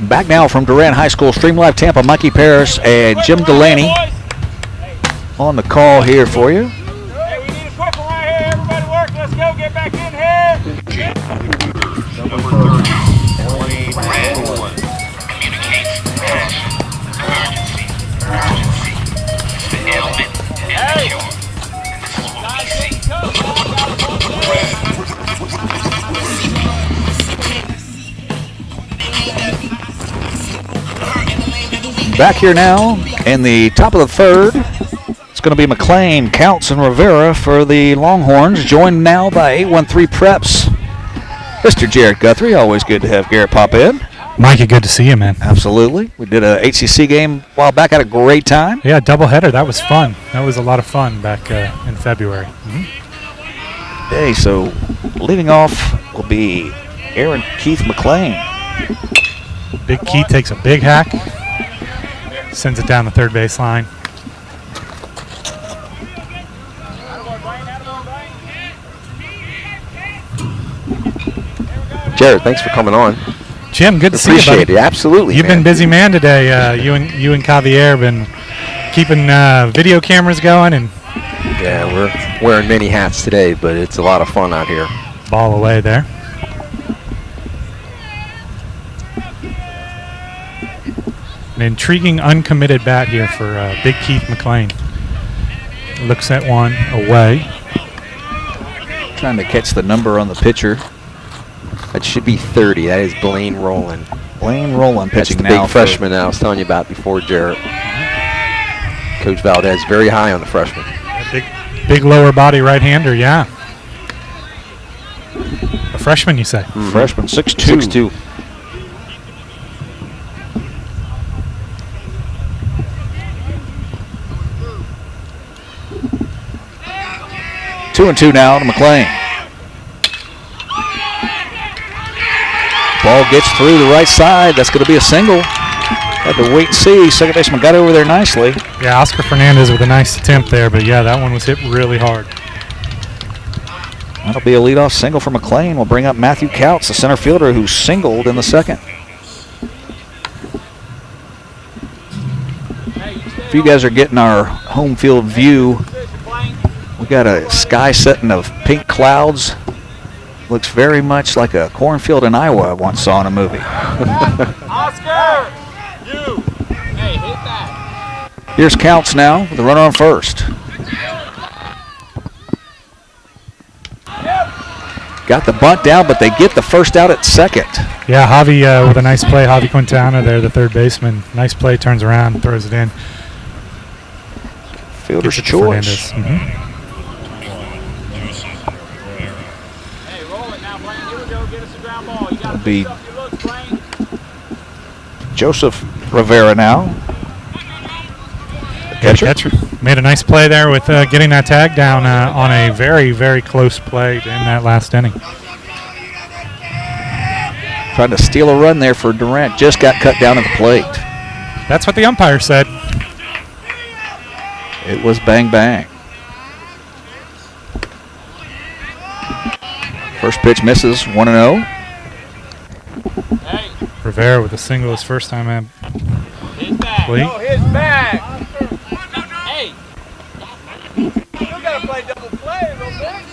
Back now from Durant High School, Stream Live Tampa, Mikey Paris and Jim Delaney on the call here for you. Hey, we need a quick one right here. Everybody work. Let's go. Get back in here. Number 30, Wayne Randall. Communicates passion, emergency, the ailment, and the cure. And this is what we see. Back here now in the top of the third. It's going to be McLean, Counts, and Rivera for the Longhorns, joined now by 813 Preps. Mr. Jared Guthrie, always good to have Garrett pop in. Mikey, good to see you, man. Absolutely. We did a HCC game a while back, had a great time. Yeah, doubleheader. That was fun. That was a lot of fun back in February. Okay, so leading off will be Aaron Keith McLean. Big Keith takes a big hack, sends it down the third base line. Jared, thanks for coming on. Jim, good to see you, buddy. Appreciate it. Absolutely. You've man. been busy man today. You and Javier have been keeping video cameras going and Yeah, we're wearing many hats today, but it's a lot of fun out here. ball away there. An intriguing uncommitted bat here for Big Keith McLean. Looks at one away. Trying to catch the number on the pitcher. That should be 30. That is Blaine Rowland. Blaine Rowland That's pitching the now. big freshman I was telling you about before, Jarrett. Coach Valdez very high on the freshman. Big lower body right-hander, yeah. A freshman, you say? Freshman, 6'2". 6'2". Two and two now to McLean. Ball gets through the right side. That's going to be a single. Had to wait and see. Second baseman got over there nicely. Yeah, Oscar Fernandez with a nice attempt there, but yeah, that one was hit really hard. That'll be a leadoff single for McLean. We'll bring up Matthew Couts, the center fielder, who singled in the second. If you guys are getting our home field view, we got a sky setting of pink clouds Looks very much like a cornfield in Iowa I once saw in a movie. Oscar! You! Hey, hit that. Here's counts now with the runner on first. Got the bunt down, but they get the first out at second. Yeah, Javi with a nice play. Javi Quintana there, the third baseman. Nice play, turns around, throws it in. Fielder's Gives it to choice. Fernandez. Hey, roll it now, Blaine. Here we go. Get us a ground ball. You got to Be- fix up your looks, Blaine. Joseph Rivera now. Yeah, the Catcher. catcher made a nice play there with getting that tag down on a very, very close play in that last inning. Trying to steal a run there for Durant. Just got cut down at the plate. That's what the umpire said. It was bang bang. First pitch misses, 1-0. Hey, Rivera with a single his first time at his back. plate. No, his back. Hey. You got to play double play a little bit.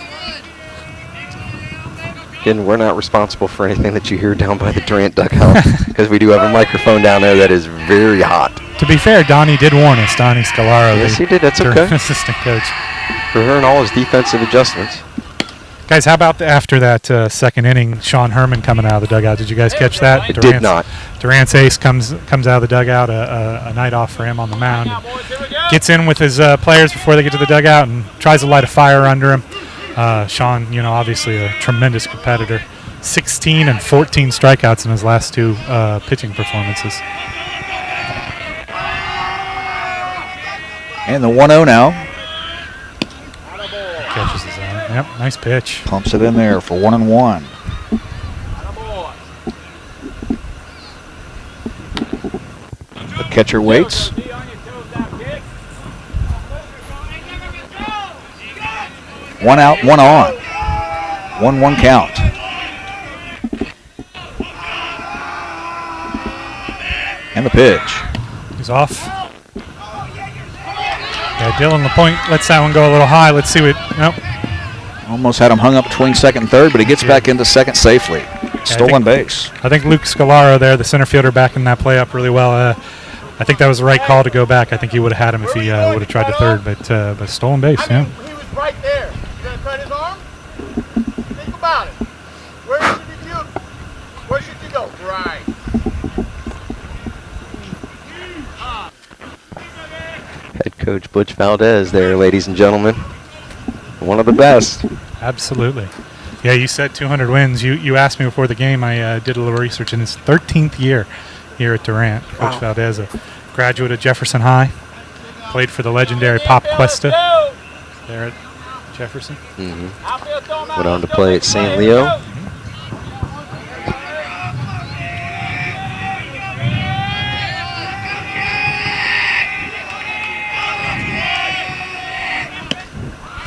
Again, we're not responsible for anything that you hear down by the Durant dugout because we do have a microphone down there that is very hot. To be fair, Donnie did warn us, Donnie Scalaro. Yes, the he did. That's Durant okay. assistant coach. For her and all his defensive adjustments. Guys, how about after that second inning, Sean Herman coming out of the dugout? Did you guys catch that? Did not. Durant's ace comes out of the dugout, a night off for him on the mound. Now, boys, here we go. Gets in with his players before they get to the dugout and tries to light a fire under him. Sean, obviously a tremendous competitor. 16 and 14 strikeouts in his last two pitching performances. And the 1-0 now. Catches his own. Yep, nice pitch. Pumps it in there for 1-1. The catcher waits. Be on your toes now, kid. One out, one on. 1-1 count. And the pitch. He's off. Yeah, Dylan LaPointe lets that one go a little high. Let's see what. Nope. Almost had him hung up between second and third, but he gets back into second safely. Stolen base. I think Luke Scalaro there, the center fielder, backing that play up really well. I think that was the right call to go back. I think he would have had him if he would have tried to third, but stolen base, I yeah. mean, he was right there. You gonna cut his arm? Think about it. Where should you go? Right. Head coach Butch Valdez there, ladies and gentlemen. One of the best. Absolutely. Yeah, you said 200 wins. You asked me before the game. I did a little research in his 13th year here at Durant. Coach Valdez, a graduate of Jefferson High, played for the legendary Pop Cuesta there at Jefferson. Went on to play at San Leo.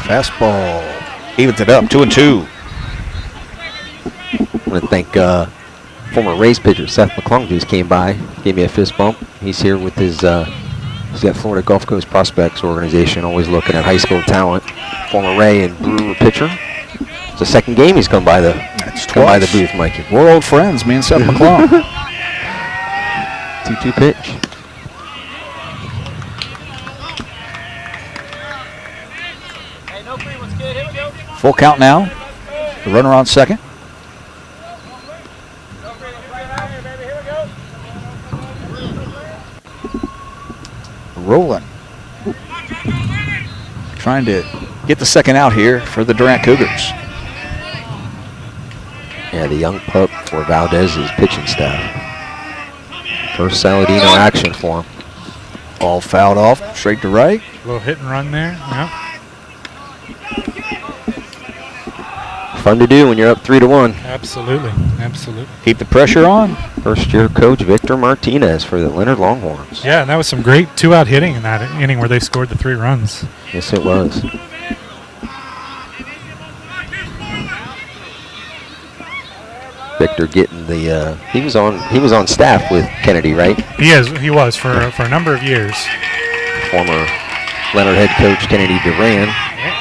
Fastball. Evens it up, 2-2. I want to thank former Rays pitcher Seth McClung, who just came by, gave me a fist bump. He's here with his, he's got Florida Gulf Coast Prospects organization, always looking at high school talent. Former Ray and Brewer pitcher. It's the second game he's come by the booth, Mikey. We're old friends, me and Seth McClung. 2-2 pitch. Hey, no free ones, kid. Here we go. Full count now. The runner on second. No free ones right out here, baby. Here we go. Rolling. Trying to get the second out here for the Durant Cougars. Yeah, the young pup for Valdez's pitching staff. First Saladino action for him. Ball fouled off, straight to right. A little hit and run there. Yep. Fun to do when you're up 3-1. Absolutely. Keep the pressure on. First year coach Victor Martinez for the Leonard Longhorns. Yeah, and that was some great two-out hitting in that inning where they scored the 3 runs. Yes, it was. Victor getting the he was on staff with Kennedy, right? He was for a number of years. Former Leonard head coach Kennedy Durant.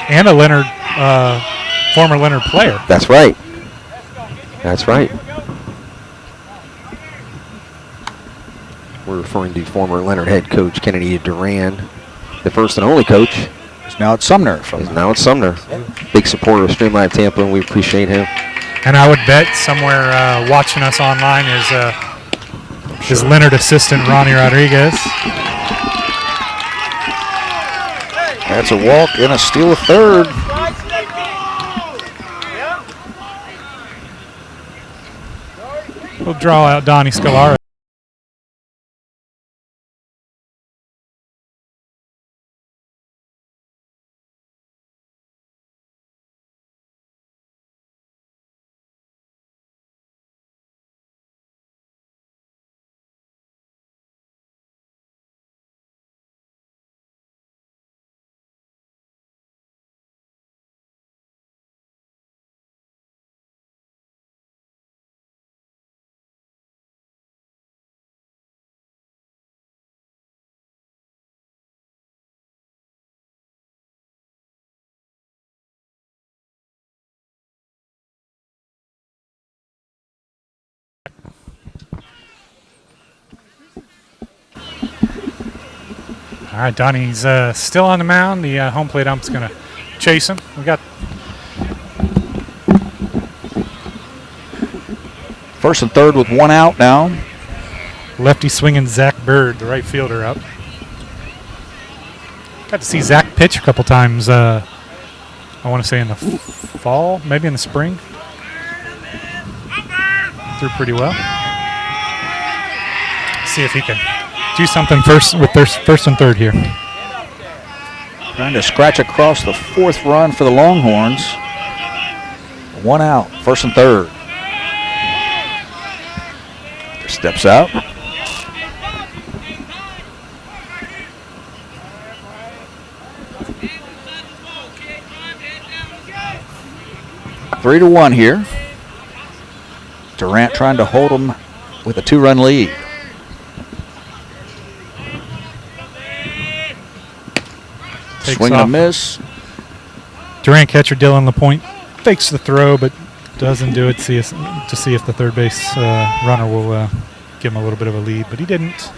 And a Leonard former Leonard player. That's right. That's right. We're referring to former Leonard head coach Kennedy Durant, the first and only coach. He's now at Sumner. Now at Sumner. Big supporter of Streamline Tampa, and we appreciate him. And I would bet somewhere watching us online is Leonard assistant Ronnie Rodriguez. That's a walk and a steal of third. We'll draw out Donnie Scalara. All right, Donnie's still on the mound. The home plate ump's going to chase him. We got first and third with one out now. lefty swinging Zach Bird, the right fielder, up. Got to see Zach pitch a couple times. I want to say in the fall, maybe in the spring. Threw pretty well. See if he can do something first with their first and third here. Trying to scratch across the fourth run for the Longhorns. One out, first and third. Steps out. Three to one here. Durant trying to hold them with a two-run lead. Swing and a miss. Durant catcher Dylan LaPointe fakes the throw, but doesn't do it to see if the third base runner will give him a little bit of a lead, but he didn't.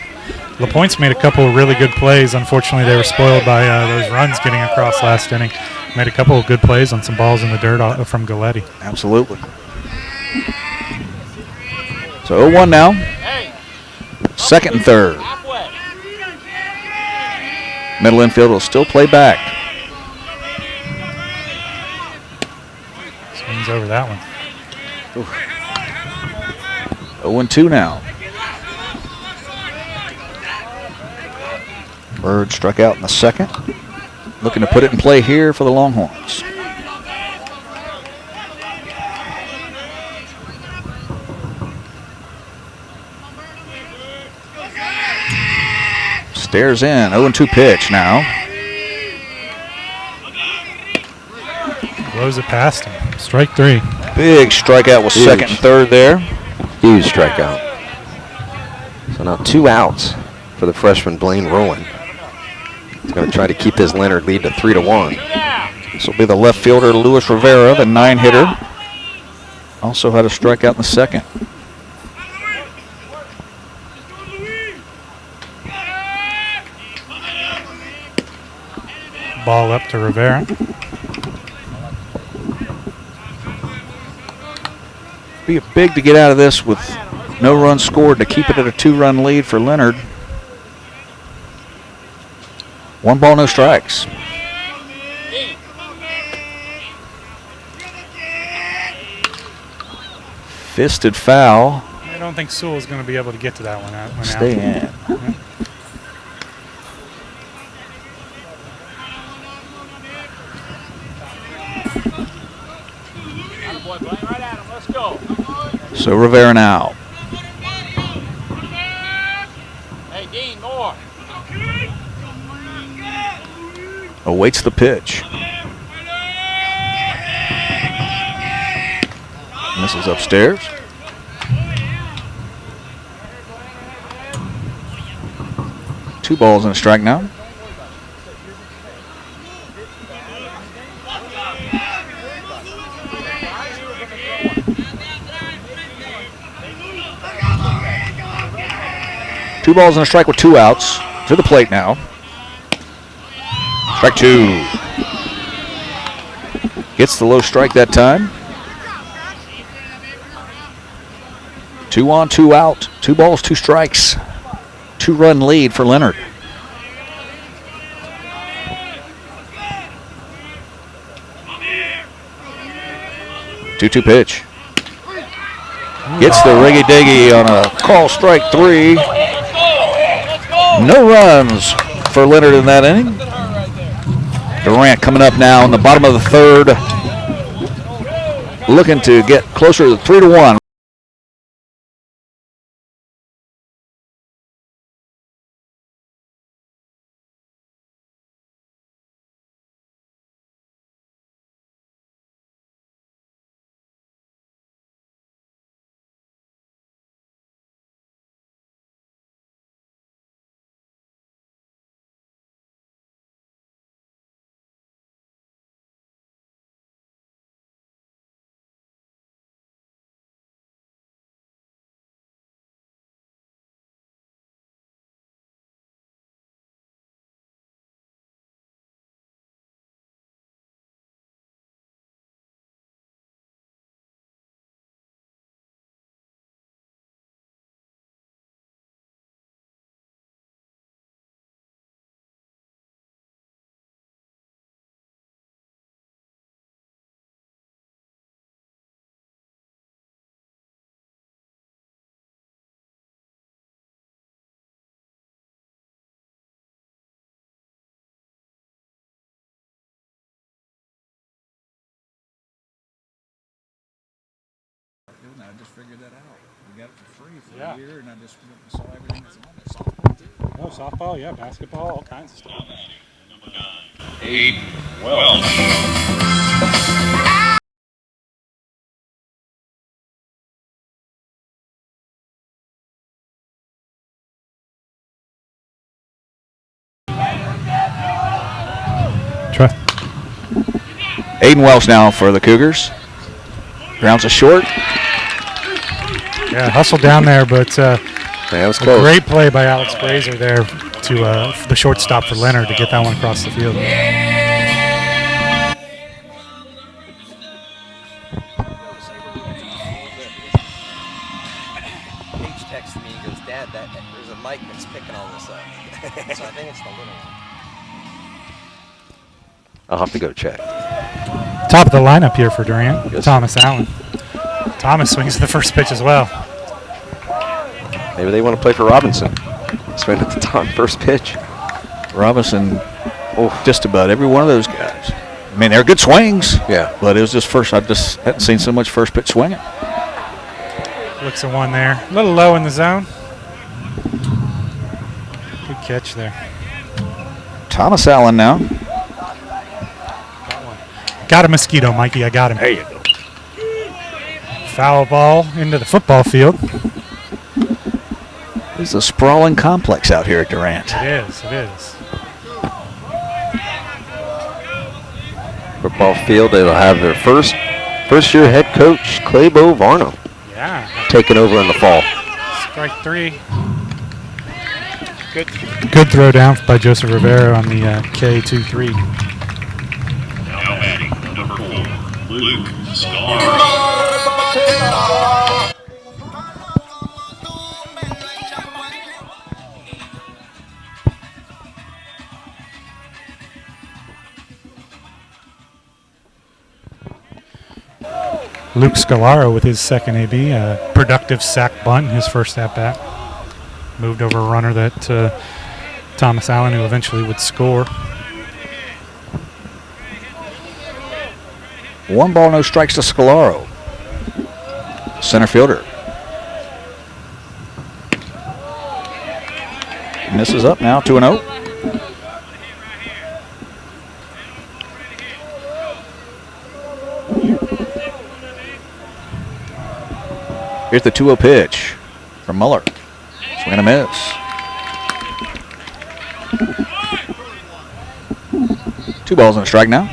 LaPointe's made a couple of really good plays. Unfortunately, they were spoiled by those runs getting across last inning. Made a couple of good plays on some balls in the dirt from Galletti. Absolutely. So 0-1 now. Second and third. Middle infield will still play back. Swings over that one. 0-2 now. Bird struck out in the second. Looking to put it in play here for the Longhorns. Stares in, 0-2 pitch now. Blows it past him. Strike three. Big strikeout with second and third there. Huge strikeout. So now 2 outs for the freshman Blaine Rowan. He's going to try to keep his Leonard lead to 3-1. This will be the left fielder Luis Rivera, the 9-hitter. Also had a strikeout in the second. Ball up to Rivera. Be big to get out of this with no runs scored to keep it at a 2-run lead for Leonard. 1 ball, no strikes. Fisted foul. I don't think Sewell's going to be able to get to that one out. Stay in. Yeah. So Rivera now. Hey, Dean, more. Awaits the pitch. Misses upstairs. Two balls and a strike now. 2 balls and a strike with 2 outs. To the plate now. Strike 2. Gets the low strike that time. 2 on, 2 out. 2 balls, 2 strikes. 2-run lead for Leonard. 2-2 pitch. Gets the riggy-diggy on a call, strike 3. No runs for Leonard in that inning. Durant coming up now in the bottom of the 3rd. Looking to get closer to 3-1. I just figured that out. We got it for free for a year, and I just saw everything that's on it. Softball, too. Oh, softball, yeah, basketball, all kinds of stuff. 8, Wells. Try. Aiden Welsh now for the Cougars. Grounds a short. Yeah, hustle down there, but That was a close. great play by Alex Grazer there to the shortstop for Leonard to get that one across the field. Paige texted me and goes, Dad, there's a mic that's picking all this up. So I think it's the little one. I'll have to go check. Top of the lineup here for Durant, Yes. Thomas Allen. Thomas swings the first pitch as well. Maybe they want to play for Robinson. Swing at the top, first pitch. Robinson, just about every one of those guys. I mean, they're good swings. Yeah. But it was just first. I just hadn't seen so much first pitch swinging. Looks at one there. A little low in the zone. Good catch there. Thomas Allen now. Got a mosquito, Mikey. I got him. There you go. Foul ball into the football field. It's a sprawling complex out here at Durant. It is. It is. Football field, they'll have their first year head coach, Claybo Varno, Yeah. taking over in the fall. Strike 3. Good throw down by Joseph Rivera on the K2-3. Now batting, number 4, Luke Scar. Luke Scalaro with his second AB, productive sack bunt, his first at-bat. Moved over a runner that Thomas Allen, who eventually would score. 1 ball, no strikes to Scalaro. Center fielder. Misses up now, 2-0. Here's the 2-0 pitch from Muller. Swing and a miss. 2 balls and a strike now.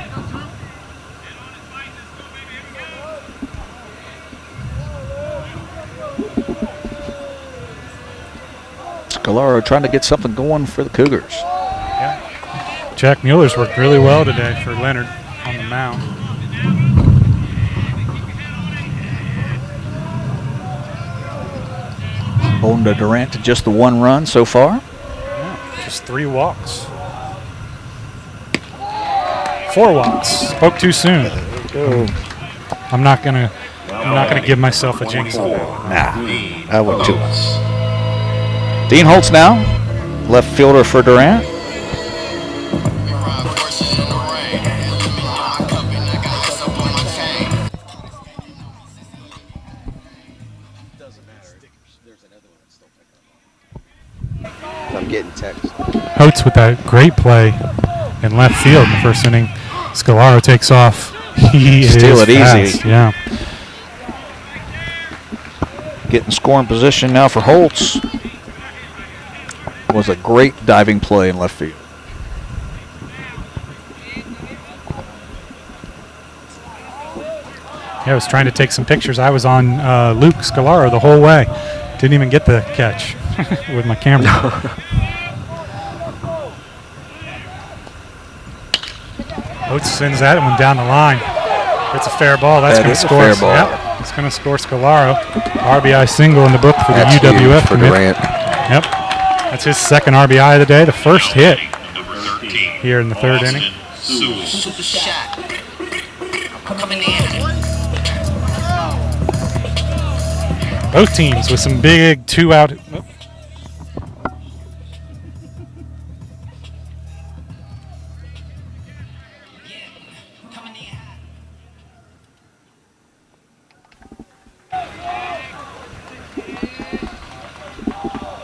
Scalaro trying to get something going for the Cougars. Yeah. Jack Mueller's worked really well today for Leonard on the mound. Holding to Durant to just the 1 run so far. Yeah, just 3 walks. 4 walks. Spoke too soon. I'm not gonna give myself a jinx on that one. Nah, I would too. Dean Holtz now, left fielder for Durant. I'm getting text. Holtz with that great play in left field in the first inning. Scalaro takes off. He Steal is it fast. easy. Yeah. Getting scoring position now for Holtz. Was a great diving play in left field. Yeah, I was trying to take some pictures. I was on Luke Scalaro the whole way. Didn't even get the catch with my camera. Oates sends that one down the line. It's a fair ball. That's going to score. Fair ball. Yep, it's going to score Scalaro. RBI single in the book for the That's UWF huge for commit. Durant. Yep, that's his second RBI of the day. The first hit Number 13. here in the 3rd inning. Super shot. Coming in. Both teams with some big 2-out.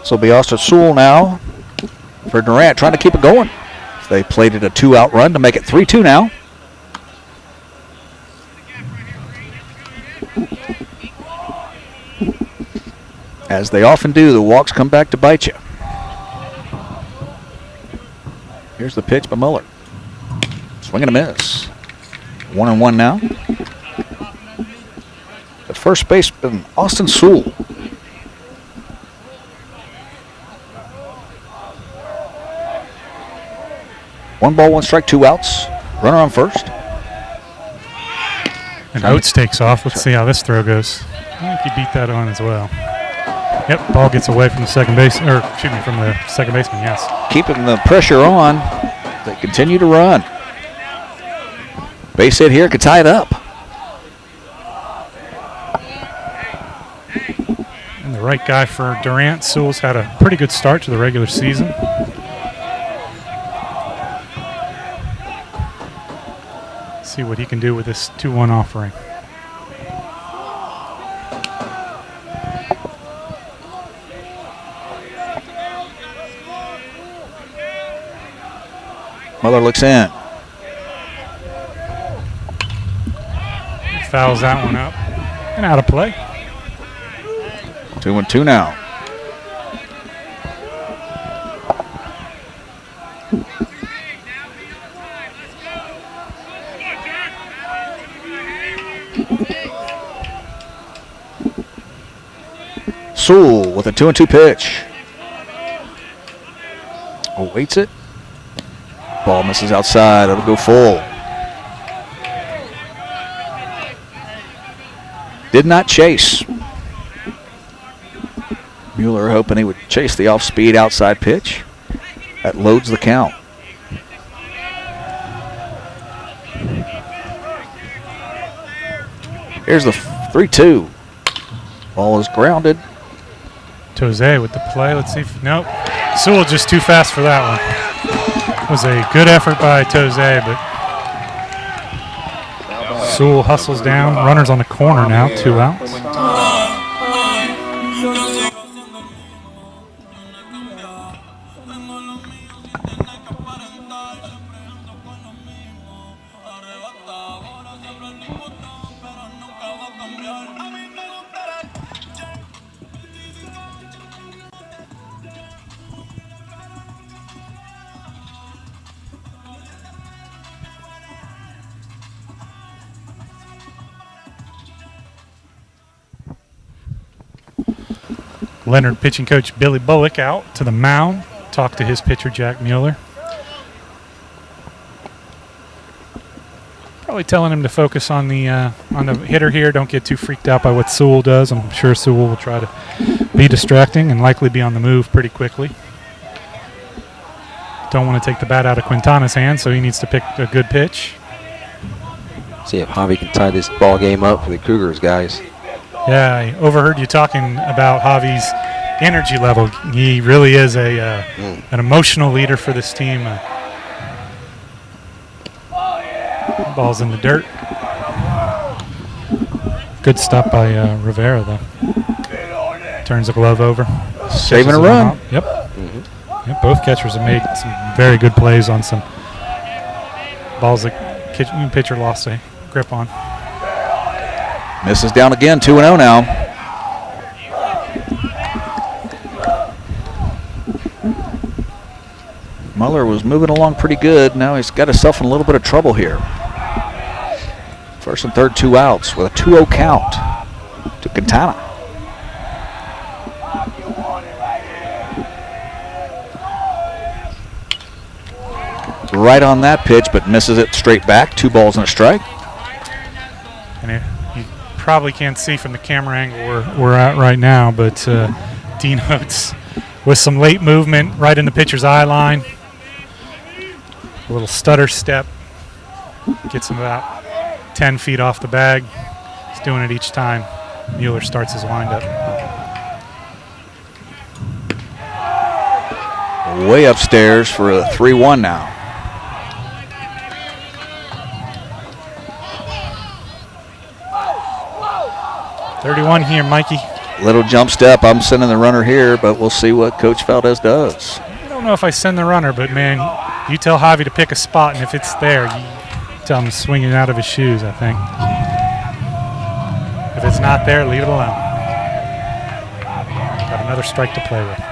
So it'll be Austin Sewell now for Durant, trying to keep it going. They played it a 2-out run to make it 3-2 now. As they often do, the walks come back to bite you. Here's the pitch by Mueller. Swing and a miss. 1-1 now. The first baseman, Austin Sewell. One ball, 1 strike, 2 outs. Runner on first. And Oates takes off. Let's see how this throw goes. I think he beat that on as well. Yep, ball gets away from the second base, or excuse me, from the second baseman. Yes. Keeping the pressure on. They continue to run. Base hit here could tie it up. And the right guy for Durant. Sewell's had a pretty good start to the regular season. See what he can do with this 2-1 offering. Mueller looks in. He fouls that one up and out of play. 2-2 now. Sewell with a 2-2 pitch. Awaits it. Ball misses outside. It'll go full. Did not chase. Mueller hoping he would chase the off-speed outside pitch. That loads the count. Here's the 3-2. Ball is grounded. Tose with the play. Let's see if, nope. Sewell just too fast for that one. It was a good effort by Tose, but Sewell hustles down. Runners on the corner now, 2 outs. Leonard pitching coach Billy Bullock out to the mound, talk to his pitcher Jack Mueller. Probably telling him to focus on the hitter here. Don't get too freaked out by what Sewell does. I'm sure Sewell will try to be distracting and likely be on the move pretty quickly. Don't want to take the bat out of Quintana's hand, so he needs to pick a good pitch. See if Javi can tie this ball game up for the Cougars, guys. Yeah, I overheard you talking about Javi's energy level. He really is an emotional leader for this team. Ball's in the dirt. Good stop by Rivera, though. Turns the glove over. Saving a run. Yep. Yep. Both catchers have made some very good plays on some balls that pitcher lost a grip on. Misses down again, 2-0 now. Mueller was moving along pretty good. Now he's got himself in a little bit of trouble here. First and third, 2 outs with a 2-0 count to Quintana. Right on that pitch, but misses it straight back. 2 balls and a strike. And you probably can't see from the camera angle we're at right now, but Dean Oates with some late movement right in the pitcher's eye line. A little stutter step. Gets him about 10 feet off the bag. He's doing it each time Mueller starts his windup. Way upstairs for a 3-1 now. .31 here, Mikey. Little jump step. I'm sending the runner here, but we'll see what Coach Valdez does. I don't know if I send the runner, but, man, you tell Javi to pick a spot, and if it's there, you tell him to swing it out of his shoes, I think. If it's not there, leave it alone. Got another strike to play with.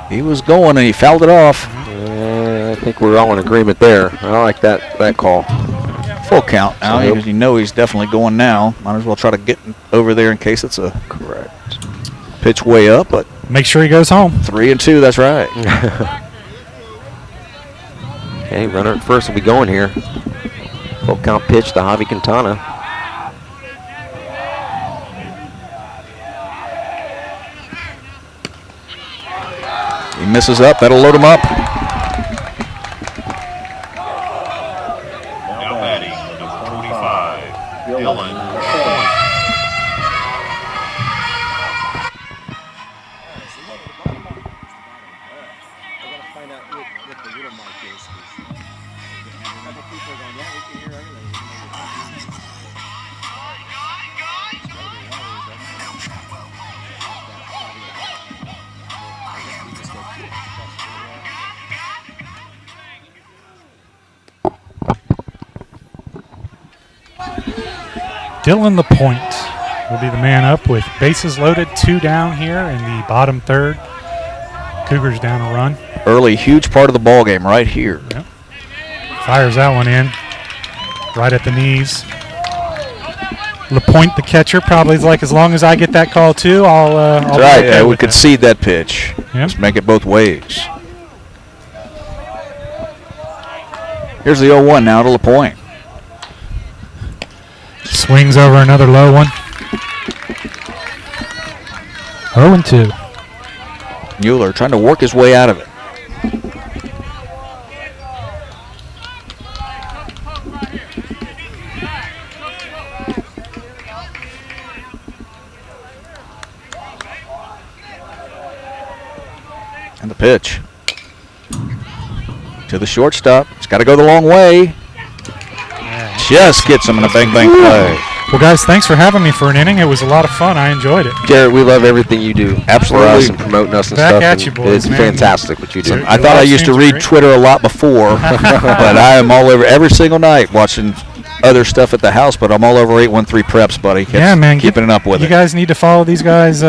He was going, and he fouled it off. I think we're all in agreement there. I like that call. Full count now. You know he's definitely going now. Might as well try to get over there in case it's a correct pitch way up, but make sure he goes home. 3-2, that's right. Okay, runner at first will be going here. Full count pitch to Javi Quintana. He misses up. That'll load him up. Now batting, number 45, Dylan Point. Dylan LaPointe will be the man up with bases loaded, 2 down here in the bottom third. Cougars down a run. Early, huge part of the ball game right here. Yep. Fires that one in, right at the knees. LaPointe, the catcher, probably is like, as long as I get that call too, I'll That's be right, okay we with could that. see that pitch. Yep. Just make it both ways. Here's the 0-1 now to LaPointe. Swings over another low one. 0-2. Mueller trying to work his way out of it. And the pitch to the shortstop. It's got to go the long way. Just gets him in a bang-bang play. Well, guys, thanks for having me for an inning. It was a lot of fun. I enjoyed it. Garrett, we love everything you do. Absolutely. For us and promoting us and Back stuff. at and you, boys, it's man. fantastic what you do. I thought I used to read Twitter a lot before, but I am all over every single night watching other stuff at the house, but I'm all over 813 Preps, buddy. Yeah, man. Keeping it up with it. You guys need to follow these guys.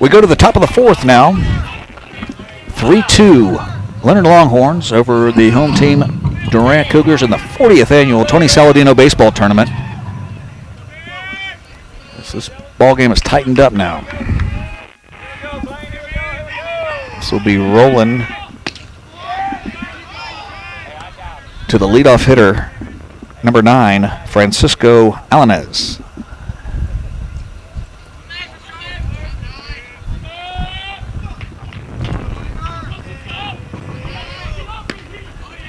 We go to the top of the fourth now. 3-2 Leonard Longhorns over the home team Durant Cougars in the 40th annual Tony Saladino baseball tournament. This ball game is tightened up now. This will be rolling to the leadoff hitter, number 9, Francisco Alanes.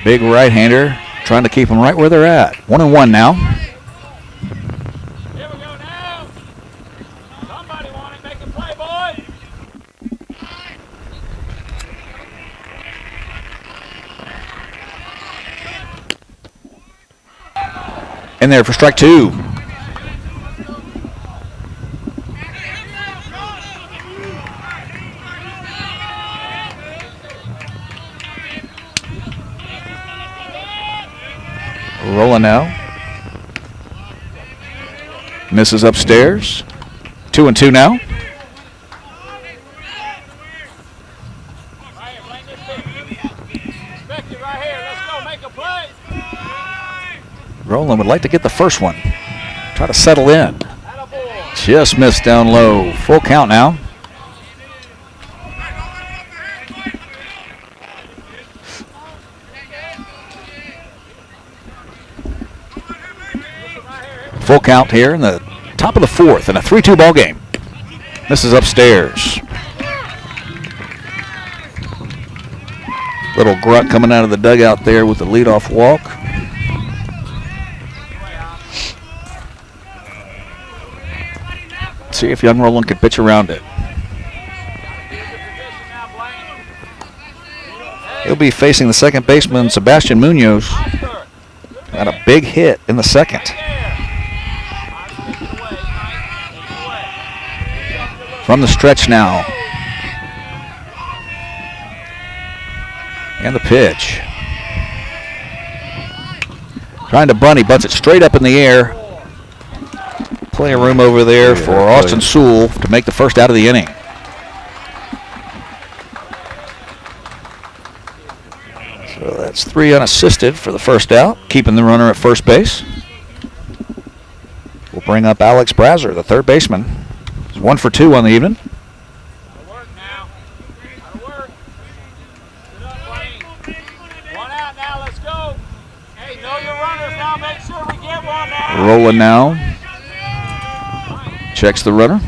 Big right-hander, trying to keep them right where they're at. 1-1 now. Here we go now. Somebody want it, make a play, boy. In there for strike 2. Rolling now. Misses upstairs. 2-2 now. Right here, blame this pitch. Expect it right here. Let's go, make a play. Roland would like to get the first one. Try to settle in. Attaboy. Just missed down low. Full count now. Full count here in the top of the fourth in a 3-2 ball game. This is upstairs. Little grunt coming out of the dugout there with the leadoff walk. See if young Roland can pitch around it. He'll be facing the second baseman, Sebastian Munoz. Got a big hit in the second. From the stretch now. And the pitch. Trying to bunt, he bunts it straight up in the air. Plenty of room over there for Austin Sewell to make the first out of the inning. So that's 3 unassisted for the first out, keeping the runner at first base. We'll bring up Alex Brazer, the third baseman. He's 1 for 2 on the evening. Gotta work now. Gotta work. Get up, Blaine. 1 out now, let's go. Hey, know your runners now. Make sure we get one now. Rolling now. Checks the runner.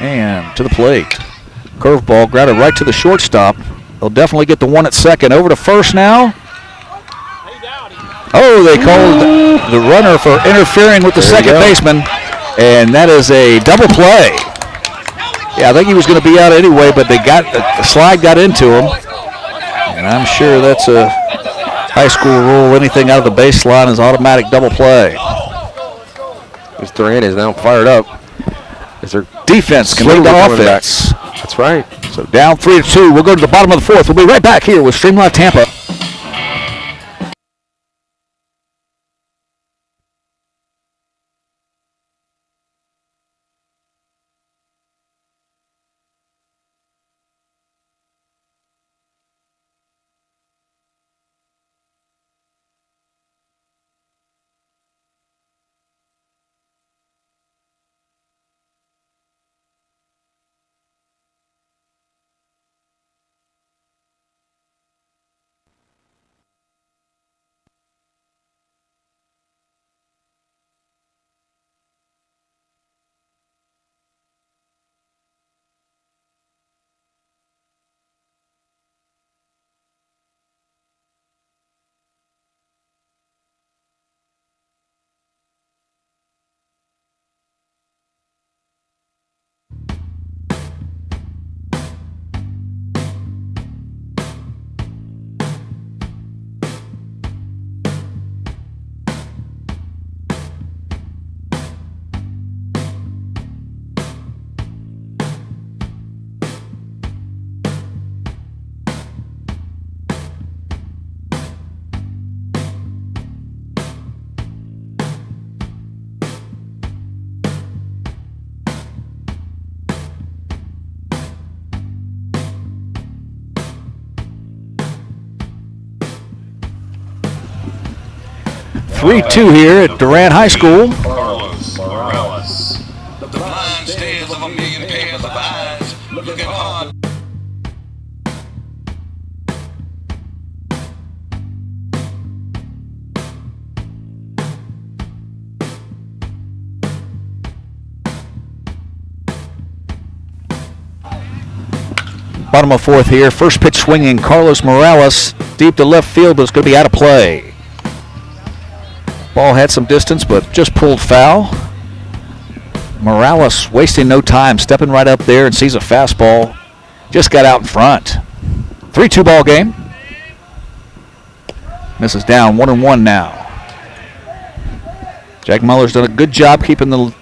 And to the plate. Curveball, grounded right to the shortstop. They'll definitely get the one at second. Over to first now. Oh, they called the runner for interfering with the second baseman. And that is a double play. Yeah, I think he was going to be out anyway, but they got the slide got into him. And I'm sure that's a high school rule. Anything out of the baseline is automatic double play. This Durant is now fired up. Is there Defense can lead the offense. That's right. So down 3-2. We'll go to the bottom of the fourth. We'll be right back here with Stream Live Tampa. 3-2 here at Durant High School. Carlos Morales. The blind stares of a million pairs of eyes, looking hard. Bottom of fourth here. First pitch swinging. Carlos Morales deep to left field, but it's going to be out of play. Ball had some distance, but just pulled foul. Morales wasting no time, stepping right up there and sees a fastball. Just got out in front. 3-2 ball game. Misses down, 1-1 now. Jack Muller's done a good job keeping the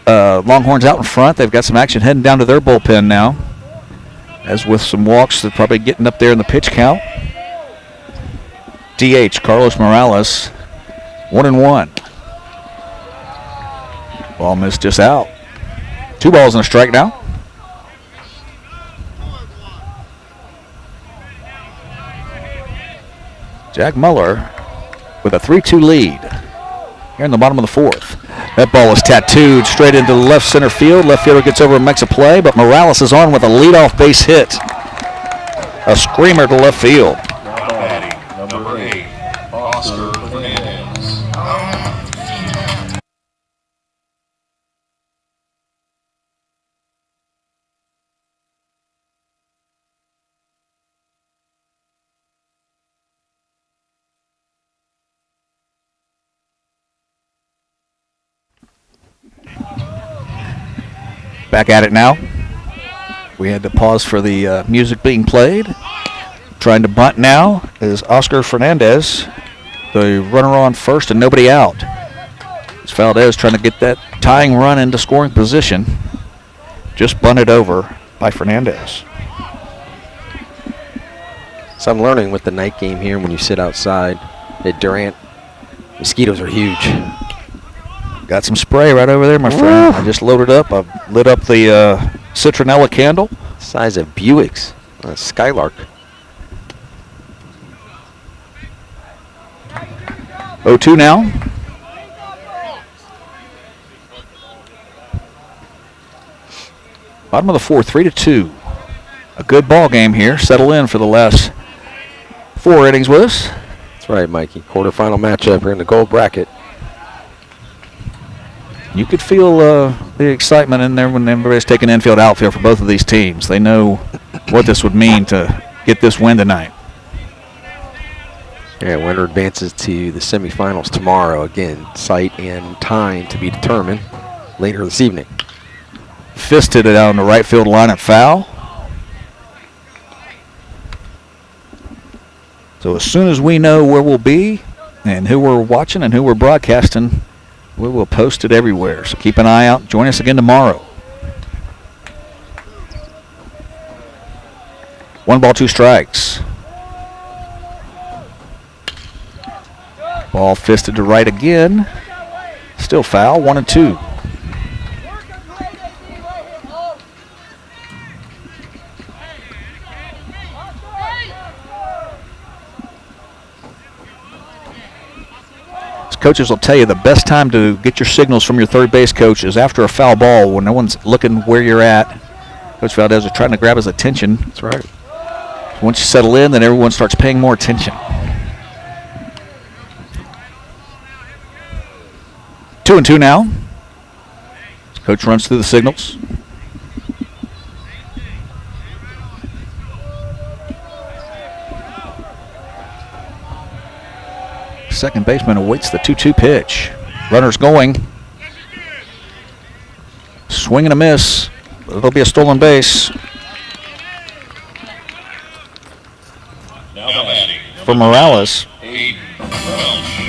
Longhorns out in front. They've got some action heading down to their bullpen now. As with some walks, they're probably getting up there in the pitch count. DH, Carlos Morales, 1-1. Ball missed just out. 2 balls and a strike now. Jack Muller with a 3-2 lead here in the bottom of the fourth. That ball is tattooed straight into the left center field. Left fielder gets over and makes a play, but Morales is on with a leadoff base hit. A screamer to left field. Now batting, number 8, Oscar Fernandez. Back at it now. We had to pause for the music being played. Trying to bunt now is Oscar Fernandez. The runner on first and nobody out. It's Valdez trying to get that tying run into scoring position. Just bunted over by Fernandez. So I'm learning with the night game here, when you sit outside at Durant, mosquitoes are huge. Got some spray right over there, my friend. I just loaded up. I lit up the citronella candle. Size of Buicks. Skylark. 0-2 now. Bottom of the fourth, 3-2. A good ball game here. Settle in for the last 4 innings with us. That's right, Mikey. Quarterfinal matchup here in the gold bracket. You could feel the excitement in there when everybody's taking infield, outfield for both of these teams. They know what this would mean to get this win tonight. Yeah, winner advances to the semifinals tomorrow. Again, site and time to be determined later this evening. Fisted it out on the right field line at foul. So as soon as we know where we'll be and who we're watching and who we're broadcasting, we will post it everywhere. So keep an eye out. Join us again tomorrow. 1 ball, 2 strikes. Ball fisted to right again. Still foul, 1-2. Coaches will tell you the best time to get your signals from your third base coach is after a foul ball when no one's looking where you're at. Coach Valdez is trying to grab his attention. That's right. Once you settle in, then everyone starts paying more attention. 2-2 now. Coach runs through the signals. Second baseman awaits the 2-2 pitch. Runner's going. Swing and a miss. It'll be a stolen base. Now batting, For Morales. 8, Welsh.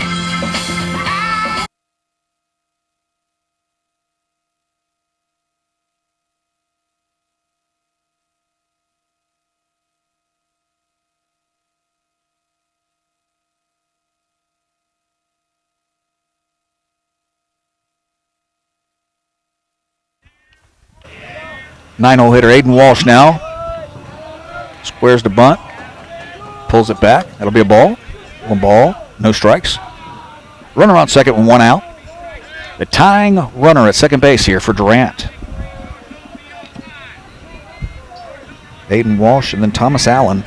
Nine-hole hitter Aiden Walsh now. Squares the bunt. Pulls it back. That'll be a ball. 1 ball. No strikes. Runner on second with 1 out. The tying runner at second base here for Durant. Aiden Walsh and then Thomas Allen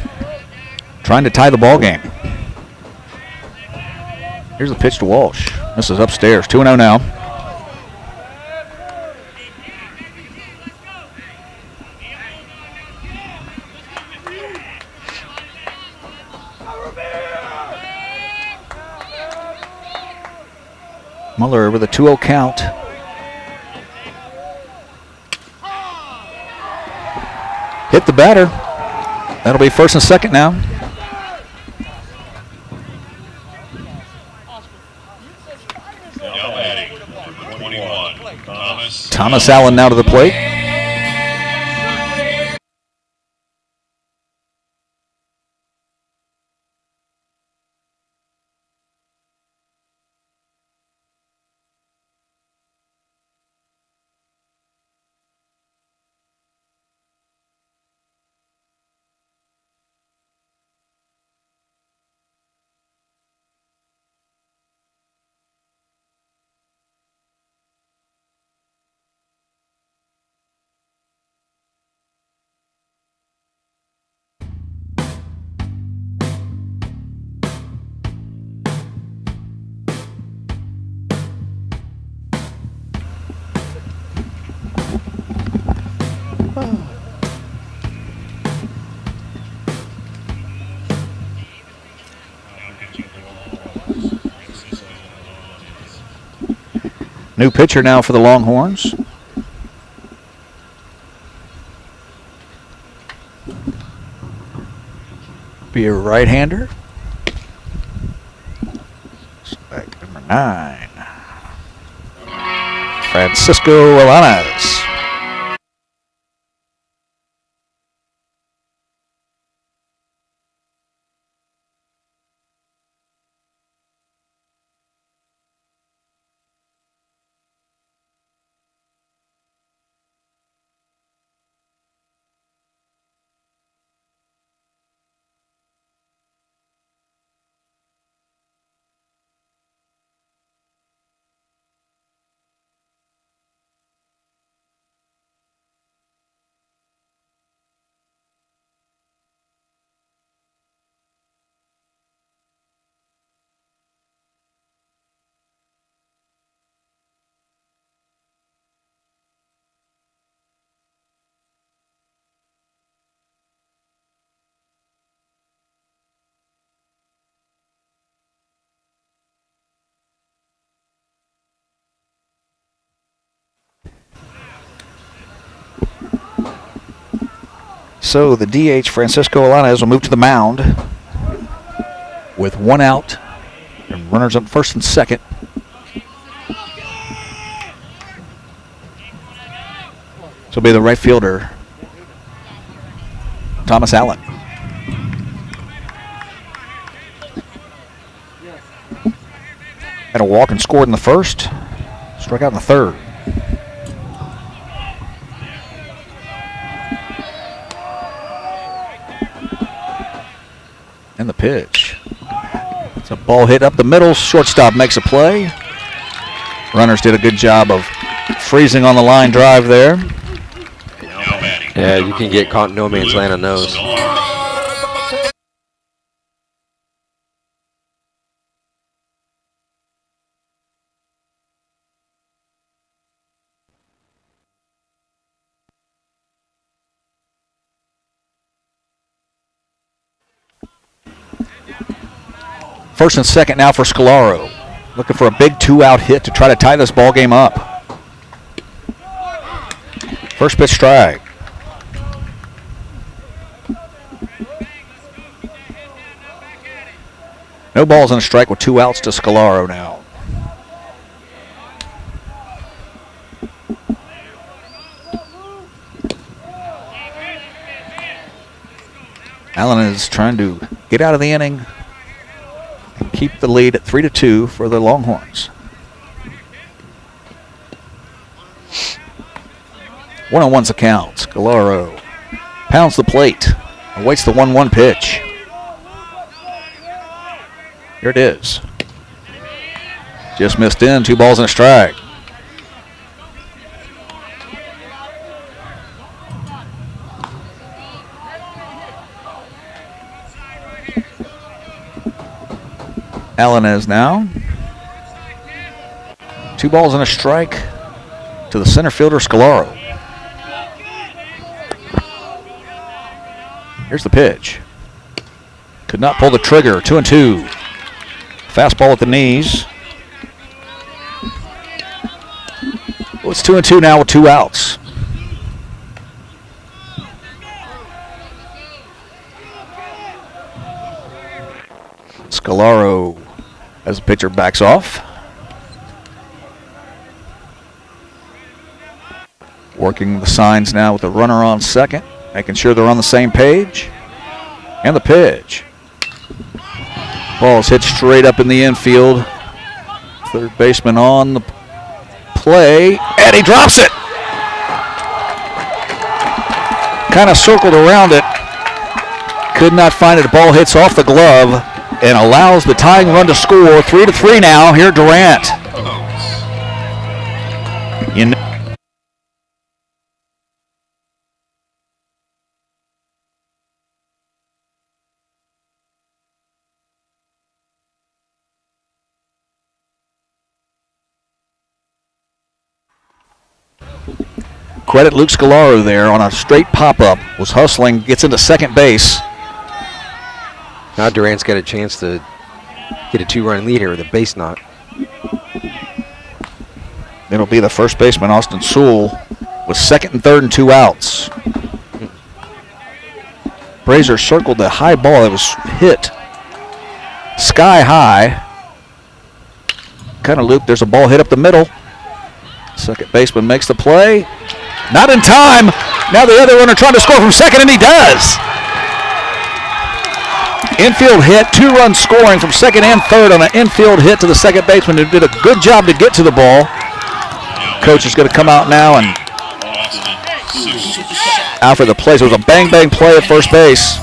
trying to tie the ball game. Here's the pitch to Walsh. This is upstairs. 2-0 now. Muller with a 2-0 count. Hit the batter. That'll be first and second now. Now batting, number 21, Thomas Allen now to the plate. New pitcher now for the Longhorns. Be a right-hander. Strike number 9. Francisco Alanas. So the DH, Francisco Alanas, will move to the mound with 1 out and runners up first and second. This will be the right fielder, Thomas Allen. Had a walk and scored in the first. Struck out in the third. And the pitch. It's a ball hit up the middle. Shortstop makes a play. Runners did a good job of freezing on the line drive there. Yeah, you can get caught in no man's land on those. First and second now for Scalaro. Looking for a big 2-out hit to try to tie this ball game up. First pitch strike. No balls and a strike with 2 outs to Scalaro now. Allen is trying to get out of the inning and keep the lead at 3-2 for the Longhorns. 1-1's the count. Scalaro pounds the plate, awaits the 1-1 pitch. Here it is. Just missed in, 2 balls and a strike. Allen now. 2 balls and a strike to the center fielder, Scalaro. Here's the pitch. Could not pull the trigger, 2-2. Fastball at the knees. Well, it's 2-2 now with 2 outs. Scalaro, as the pitcher backs off. Working the signs now with the runner on second, making sure they're on the same page. And the pitch. Ball is hit straight up in the infield. Third baseman on the play, and he drops it. Kind of circled around it. Could not find it. The ball hits off the glove and allows the tying run to score. 3-3 now here at Durant. Credit Luke Scalaro there on a straight pop-up. Was hustling, gets into second base. Now Durant's got a chance to get a 2-run lead here with a base knock. It'll be the first baseman, Austin Sewell, with second and third and 2 outs. Brazier circled the high ball that was hit sky high. Kind of looped. There's a ball hit up the middle. Second baseman makes the play. Not in time. Now the other runner trying to score from second, and he does. Infield hit, 2-run scoring from second and third on an infield hit to the second baseman who did a good job to get to the ball. Coach is going to come out now and out for the play. So it was a bang-bang play at first base.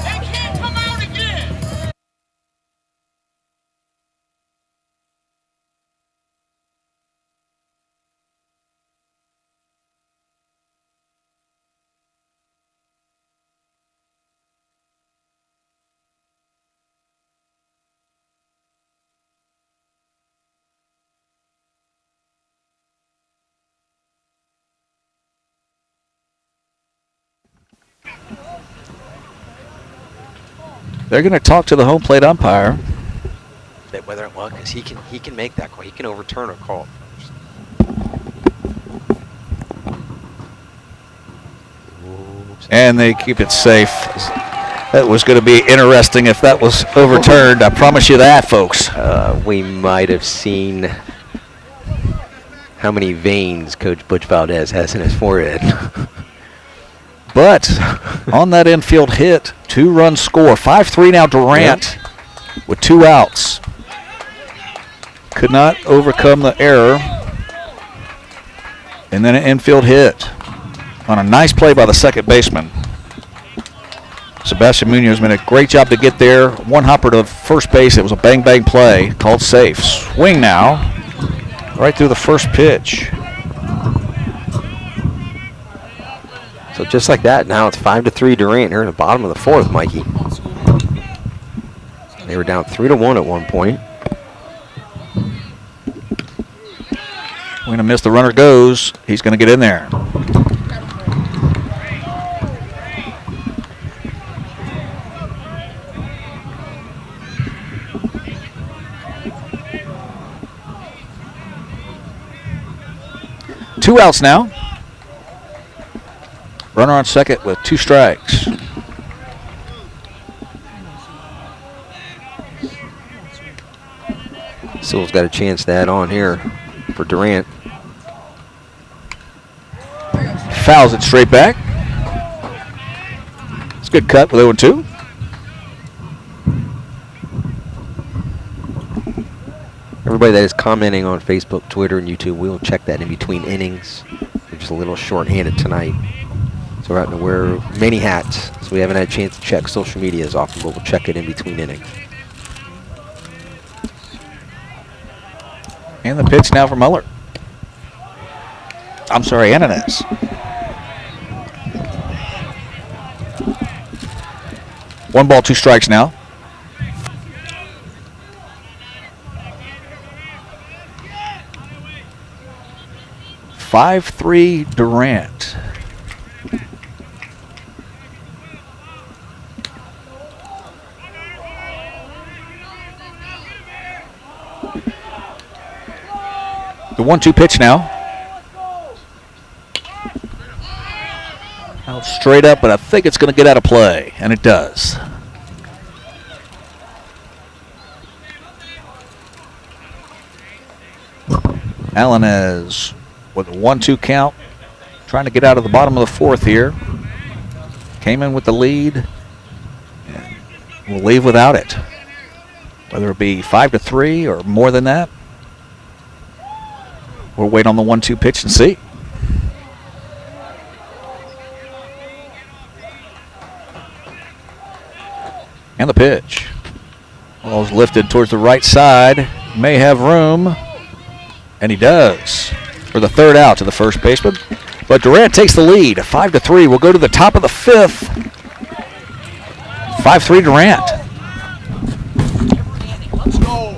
They're going to talk to the home plate umpire. Whether it was, because he can make that call. He can overturn a call. And they keep it safe. That was going to be interesting if that was overturned. I promise you that, folks. We might have seen how many veins Coach Butch Valdez has in his forehead. But on that infield hit, 2-run score. 5-3 now Durant with 2 outs. Could not overcome the error. And then an infield hit on a nice play by the second baseman. Sebastian Munoz made a great job to get there. One hopper to first base. It was a bang-bang play called safe. Swing now right through the first pitch. So just like that, now it's 5-3 Durant here in the bottom of the 4th, Mikey. They were down 3-1 at one point. We're going to miss. The runner goes. He's going to get in there. Two outs now. Runner on second with 2 strikes. Sewell's got a chance to add on here for Durant. Fouls it straight back. It's a good cut with 0-2. Everybody that is commenting on Facebook, Twitter, and YouTube, we'll check that in between innings. We're just a little short-handed tonight. So we're having to wear many hats. So we haven't had a chance to check social media as often, but we'll check it in between innings. And the pitch now for Muller. I'm sorry, Ananas. One ball, 2 strikes now. Five-three Durant. The 1-2 pitch now. Out straight up, but I think it's going to get out of play, and it does. Allenez with a 1-2 count, trying to get out of the bottom of the 4th here. Came in with the lead, and will leave without it. Whether it be 5-3 or more than that, we'll wait on the 1-2 pitch and see. And the pitch. Ball's lifted towards the right side. May have room. And he does. For the 3rd out to the first baseman. But Durant takes the lead. 5-3. We'll go to the top of the 5th. 5-3 Durant. Let's go.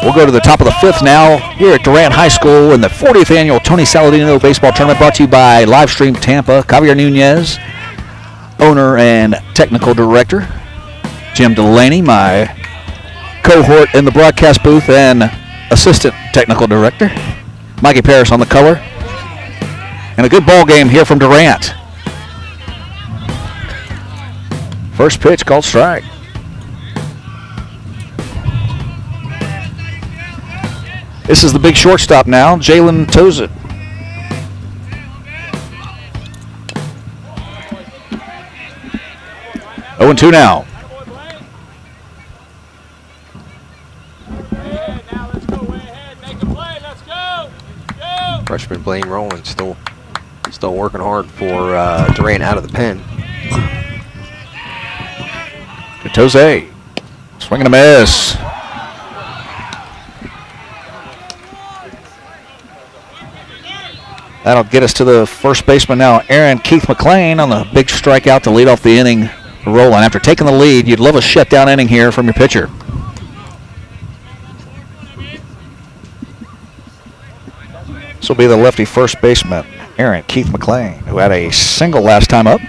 We'll go to the top of the 5th now here at Durant High School in the 40th annual Tony Saladino Baseball Tournament, brought to you by Livestream Tampa. Javier Nunez, owner and technical director. Jim Delaney, my cohort in the broadcast booth and assistant technical director. Mikey Parris on the color. And a good ball game here from Durant. First pitch called strike. This is the big shortstop now, Jalen Tozet. Oh, 0-2 now. Freshman Blaine Rowland still working hard for Durant out of the pen. Tozet, swinging a miss. That'll get us to the first baseman now, Aaron Keith McLean, on the big strikeout to lead off the inning rolling. After taking the lead, you'd love a shutdown inning here from your pitcher. This will be the lefty first baseman, Aaron Keith McLean, who had a single last time up.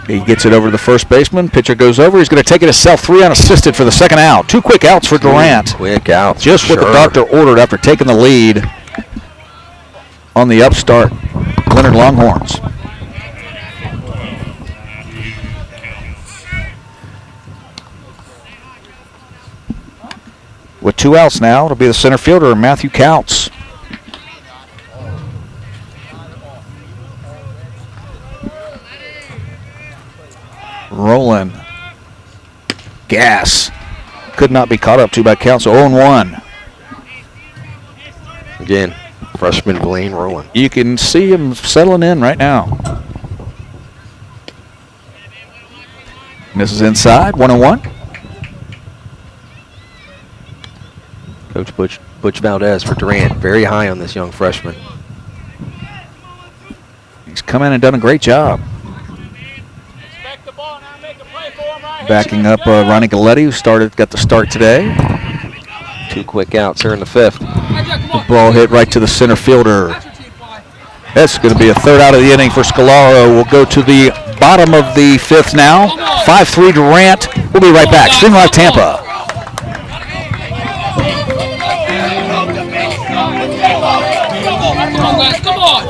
He gets it over to the first baseman. Pitcher goes over. He's going to take it himself. 3 unassisted for the second out. 2 quick outs for Durant. Quick outs. Just what the doctor ordered after taking the lead on the upstart Leonard Longhorns. With 2 outs now, it'll be the center fielder, Matthew Counts. rolling. Gas. Could not be caught up to by count, so 0-1. Again, freshman Blaine rolling. You can see him settling in right now. Misses inside, 1-1. Coach Butch Valdez for Durant, very high on this young freshman. He's come in and done a great job. Expect the ball now, make a play for him right here. Backing up Ronnie Galletti, who got the start today. 2 quick outs here in the 5th. The ball hit right to the center fielder. That's going to be a third out of the inning for Scalaro. We'll go to the bottom of the 5th now. 5-3 Durant. We'll be right back. Stream Live Tampa. Come on, guys, come on.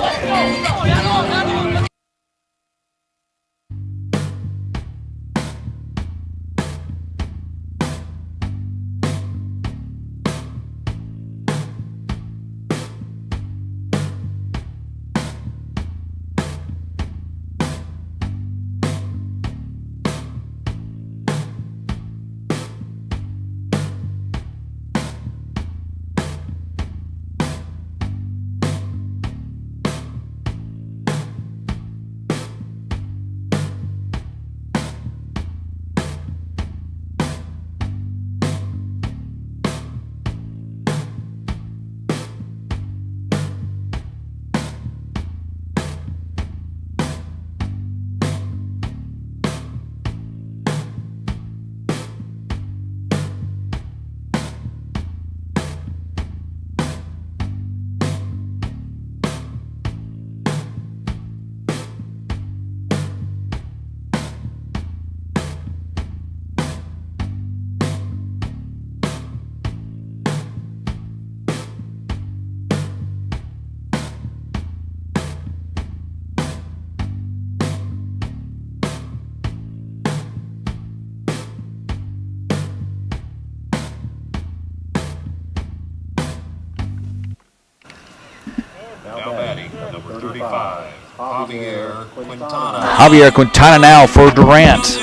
Now batting, number 35, Javier Quintana. Javier Quintana now for Durant.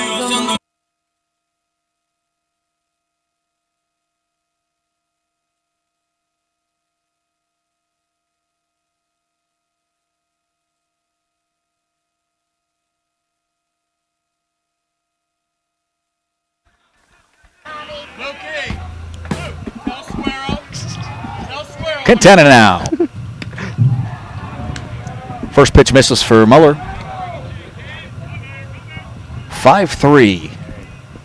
Quintana now. First pitch misses for Muller. 5-3.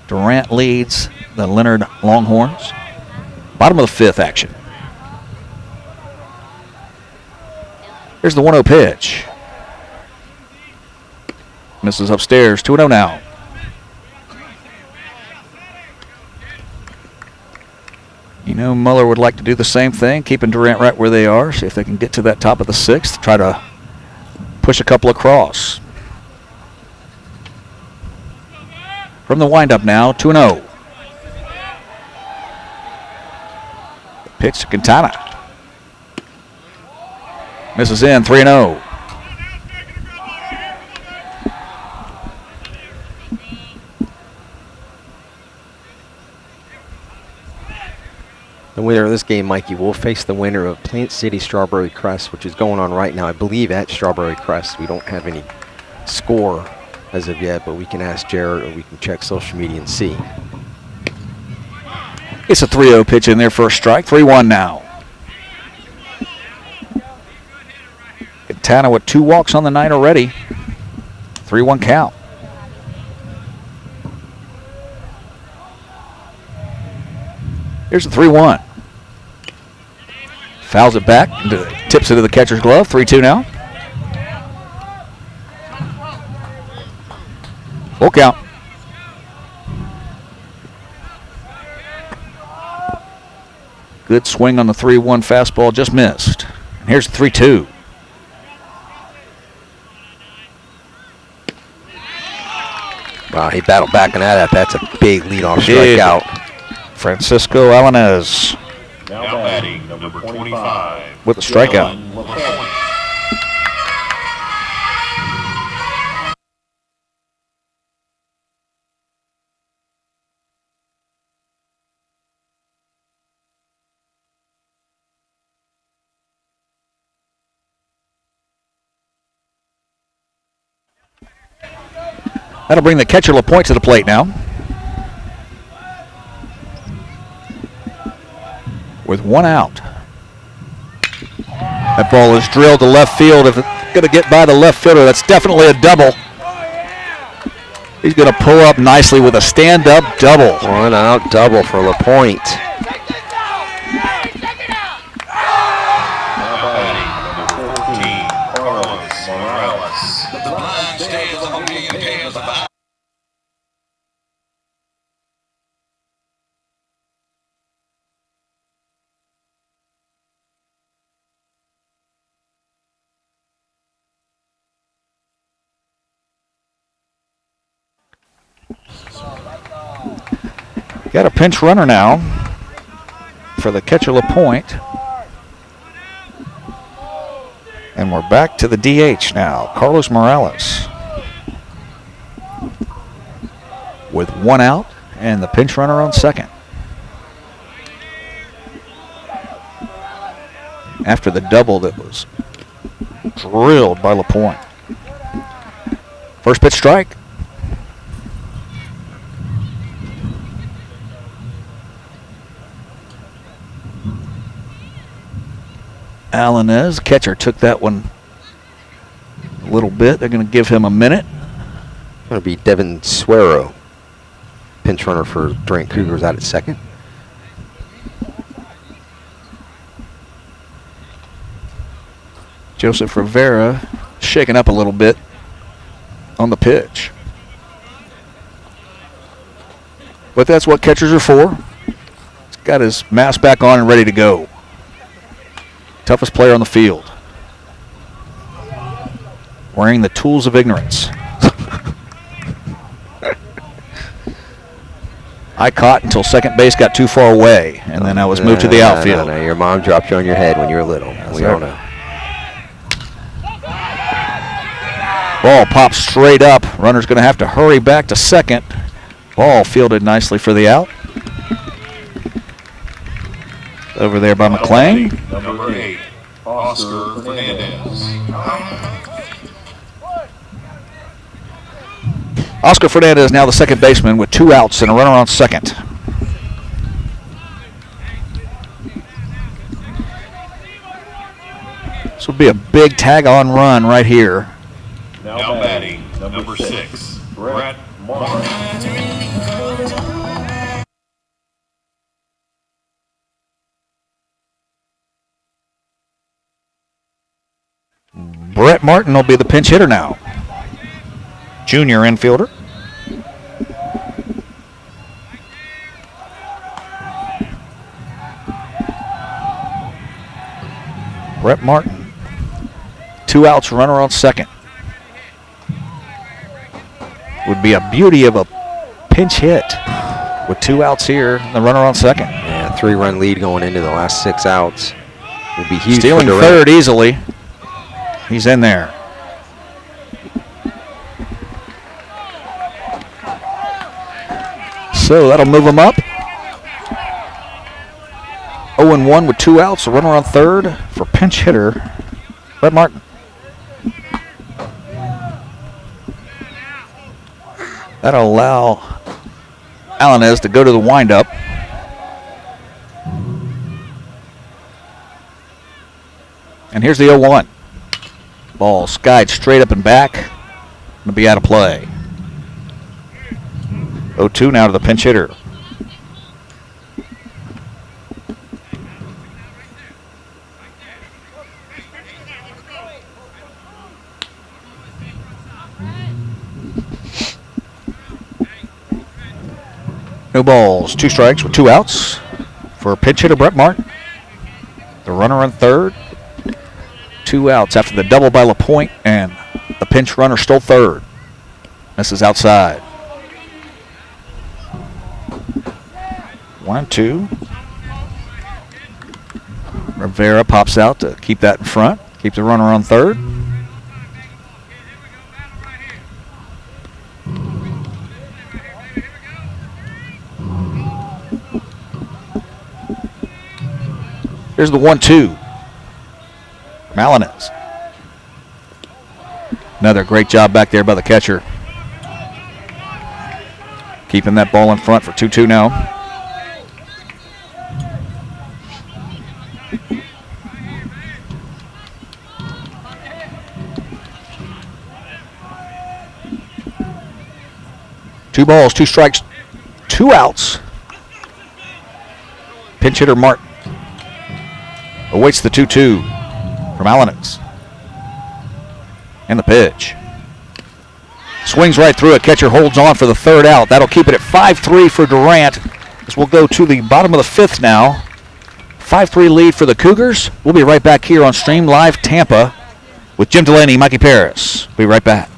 Durant leads the Leonard Longhorns. Bottom of the 5th action. Here's the 1-0 pitch. Misses upstairs. 2-0 now. You know, Muller would like to do the same thing, keeping Durant right where they are. See if they can get to that top of the 6th. Try to push a couple across. From the windup now, 2-0. Pitch to Quintana. Misses in, 3-0. The winner of this game, Mikey, will face the winner of Plant City Strawberry Crest, which is going on right now, I believe, at Strawberry Crest. We don't have any score as of yet, but we can ask Jared or we can check social media and see. It's a 3-0 pitch in there for a strike. 3-1 now. Quintana with 2 walks on the night already. 3-1 count. Here's the 3-1. Fouls it back, tips it to the catcher's glove. 3-2 now. Full count. Good swing on the 3-1 fastball, just missed. And here's the 3-2. Wow, he battled back on that. That's a big leadoff strikeout. Francisco Alanez Now batting, number 25, with a strikeout. That'll bring the catcher LaPointe to the plate now. With 1 out. That ball is drilled to left field. If it's going to get by the left fielder, that's definitely a double. He's going to pull up nicely with a stand-up double. 1 out double for LaPointe. The blind stands of a million pairs of eyes. Got a pinch runner now for the catcher LaPointe. And we're back to the DH now, Carlos Morales. With 1 out and the pinch runner on second. After the double that was drilled by LaPointe. First pitch strike. Alanez, catcher, took that one a little bit. They're going to give him a minute. Going to be Devin Suero, pinch runner for Durant Cougars, out at second. Joseph Rivera shaking up a little bit on the pitch. But that's what catchers are for. He's got his mask back on and ready to go. Toughest player on the field. Wearing the tools of ignorance. I caught until second base got too far away, and then I was moved to the outfield. No, your mom dropped you on your head when you were little. We all know. Ball pops straight up. Runner's going to have to hurry back to second. Ball fielded nicely for the out. Over there by McClain. Number 8, Oscar Fernandez. Oscar Fernandez now the second baseman with 2 outs and a runner on second. This would be a big tag-on run right here. Now batting, number 6, Brett Martin. Brett Martin will be the pinch hitter now. Junior infielder. Brett Martin. 2 outs, runner on second. Would be a beauty of a pinch hit with 2 outs here, the runner on second. Yeah, 3-run lead going into the last 6 outs. Would be huge. Stealing for third easily. He's in there. So that'll move him up. 0-1 with 2 outs, a runner on third for pinch hitter Brett Martin. That'll allow Alanez to go to the windup. And here's the 0-1. Ball skied straight up and back. Going to be out of play. 0-2 now to the pinch hitter. No balls, 2 strikes with 2 outs for pinch hitter Brett Martin. The runner on third. 2 outs after the double by LaPointe, and the pinch runner stole third. This is outside. 1-2. Rivera pops out to keep that in front. Keep the runner on third. Here's the 1-2. Alanez. Another great job back there by the catcher. Keeping that ball in front for 2-2 now. Two balls, 2 strikes, 2 outs. Pinch hitter Mark awaits the 2-2 from Alanix. And the pitch. Swings right through it. Catcher holds on for the 3rd out. That'll keep it at 5-3 for Durant. As we'll go to the bottom of the 5th now. 5-3 lead for the Cougars. We'll be right back here on Stream Live Tampa with Jim Delaney, Mikey Paris. Be right back.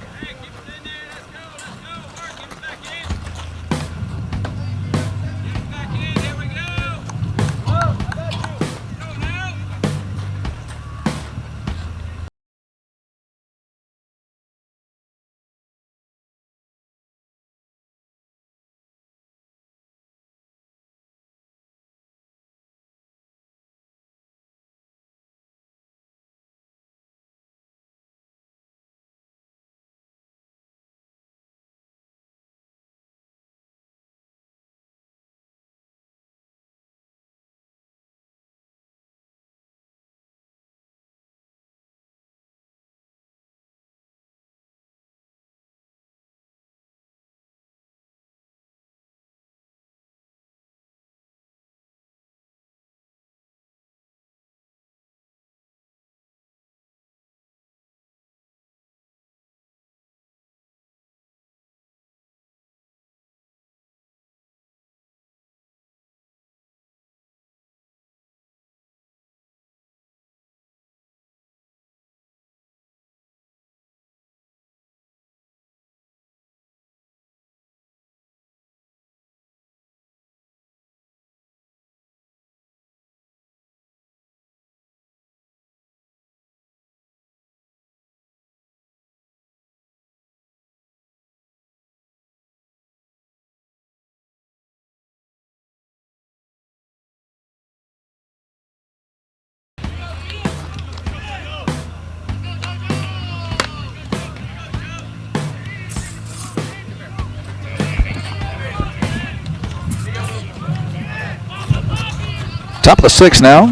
Top of the 6th now.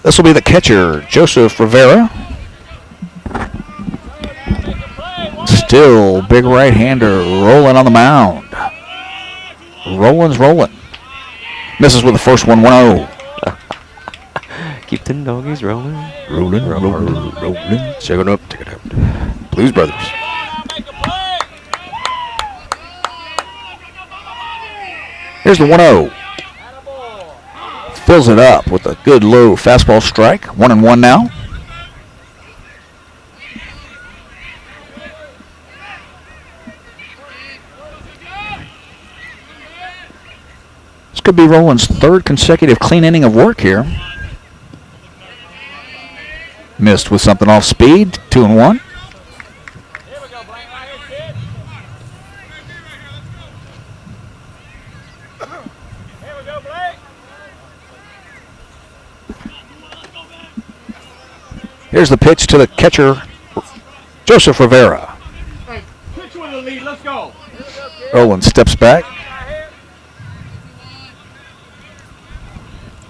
This will be the catcher, Joseph Rivera. Still big right-hander rolling on the mound. Rolling's rolling. Misses with the first one, 1-0. Keep the doggies rolling. Rolling. Check it up. Blues Brothers. Here's the 1-0. Fills it up with a good low fastball strike. 1-1 now. This could be Roland's 3rd consecutive clean inning of work here. Missed with something off speed. 2-1. Here's the pitch to the catcher, Joseph Rivera. Hey, pitch with the lead. Let's go. Roland steps back.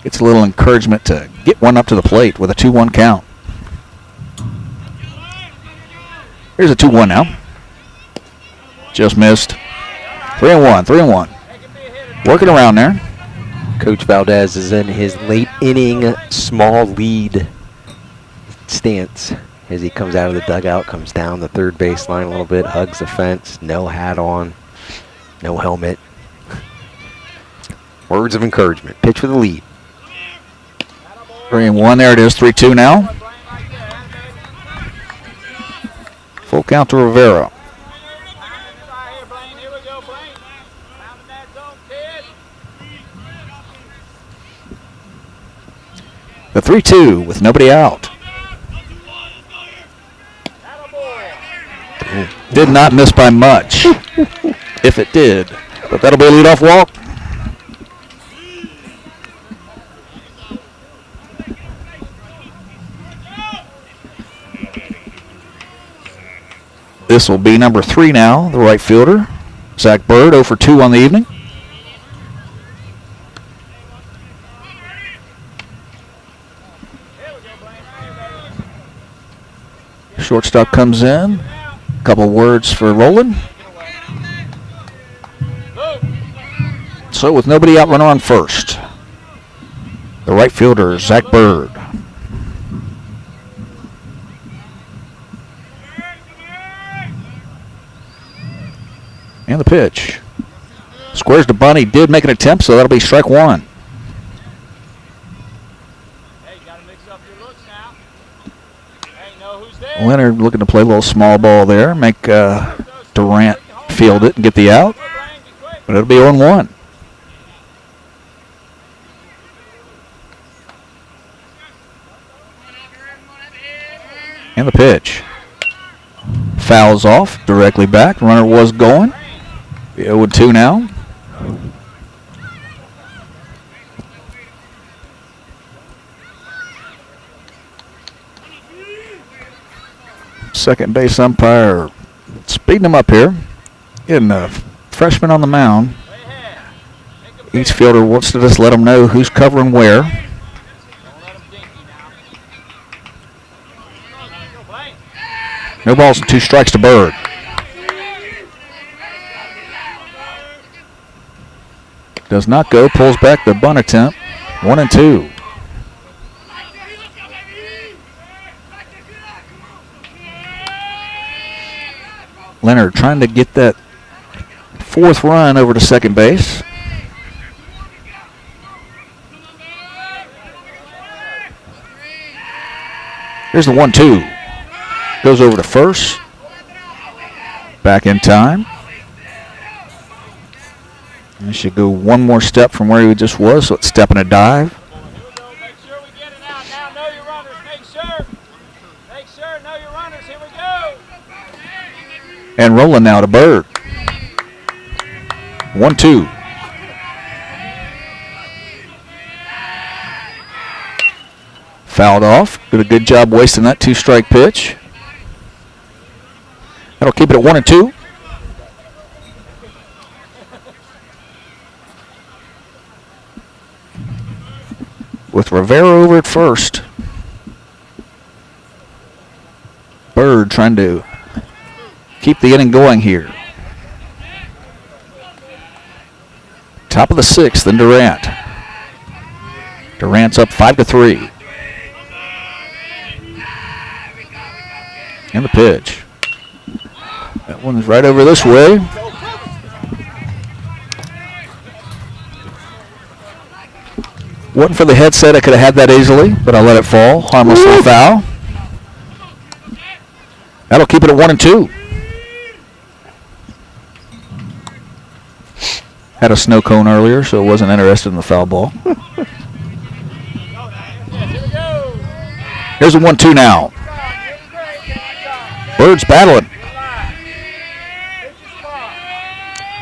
Gets a little encouragement to get one up to the plate with a 2-1 count. Here's a 2-1 now. Just missed. 3-1. Working around there. Coach Valdez is in his late inning small lead stance as he comes out of the dugout, comes down the third baseline a little bit, hugs the fence, no hat on, no helmet. Words of encouragement. Pitch for the lead. 3-1. There it is. 3-2 now. Full count to Rivera. The 3-2 with nobody out. Did not miss by much, if it did. But that'll be a leadoff walk. This will be number 3 now, the right fielder, Zach Bird, 0 for 2 on the evening. Shortstop comes in. A couple words for Roland. So with nobody out, runner on first. The right fielder, Zach Bird. And the pitch. Squares to Bunny. Did make an attempt, so that'll be strike 1. Leonard looking to play a little small ball there. Make Durant field it and get the out. But it'll be 0-1. And the pitch. Fouls off, directly back. Runner was going. 0-2 now. Second base umpire speeding him up here. Getting a freshman on the mound. Each fielder wants to just let them know who's covering where. No balls and 2 strikes to Bird. Does not go. Pulls back the bunt attempt. 1-2. Leonard trying to get that 4th run over to second base. Here's the 1-2. Goes over to first. Back in time. He should go one more step from where he just was, so it's step and a dive. Make sure we get it out now. Know your runners. Make sure. Know your runners. Here we go. And rolling now to Bird. 1-2. Fouled off. Did a good job wasting that 2-strike pitch. That'll keep it at 1-2. With Rivera over at first. Bird trying to keep the inning going here. Top of the 6th, then Durant. Durant's up 5-3. And the pitch. That one is right over this way. Wasn't for the headset, I could have had that easily, but I let it fall. Harmless little foul. That'll keep it at 1-2. Had a snow cone earlier, so wasn't interested in the foul ball. Here's a 1-2 now. Bird's battling.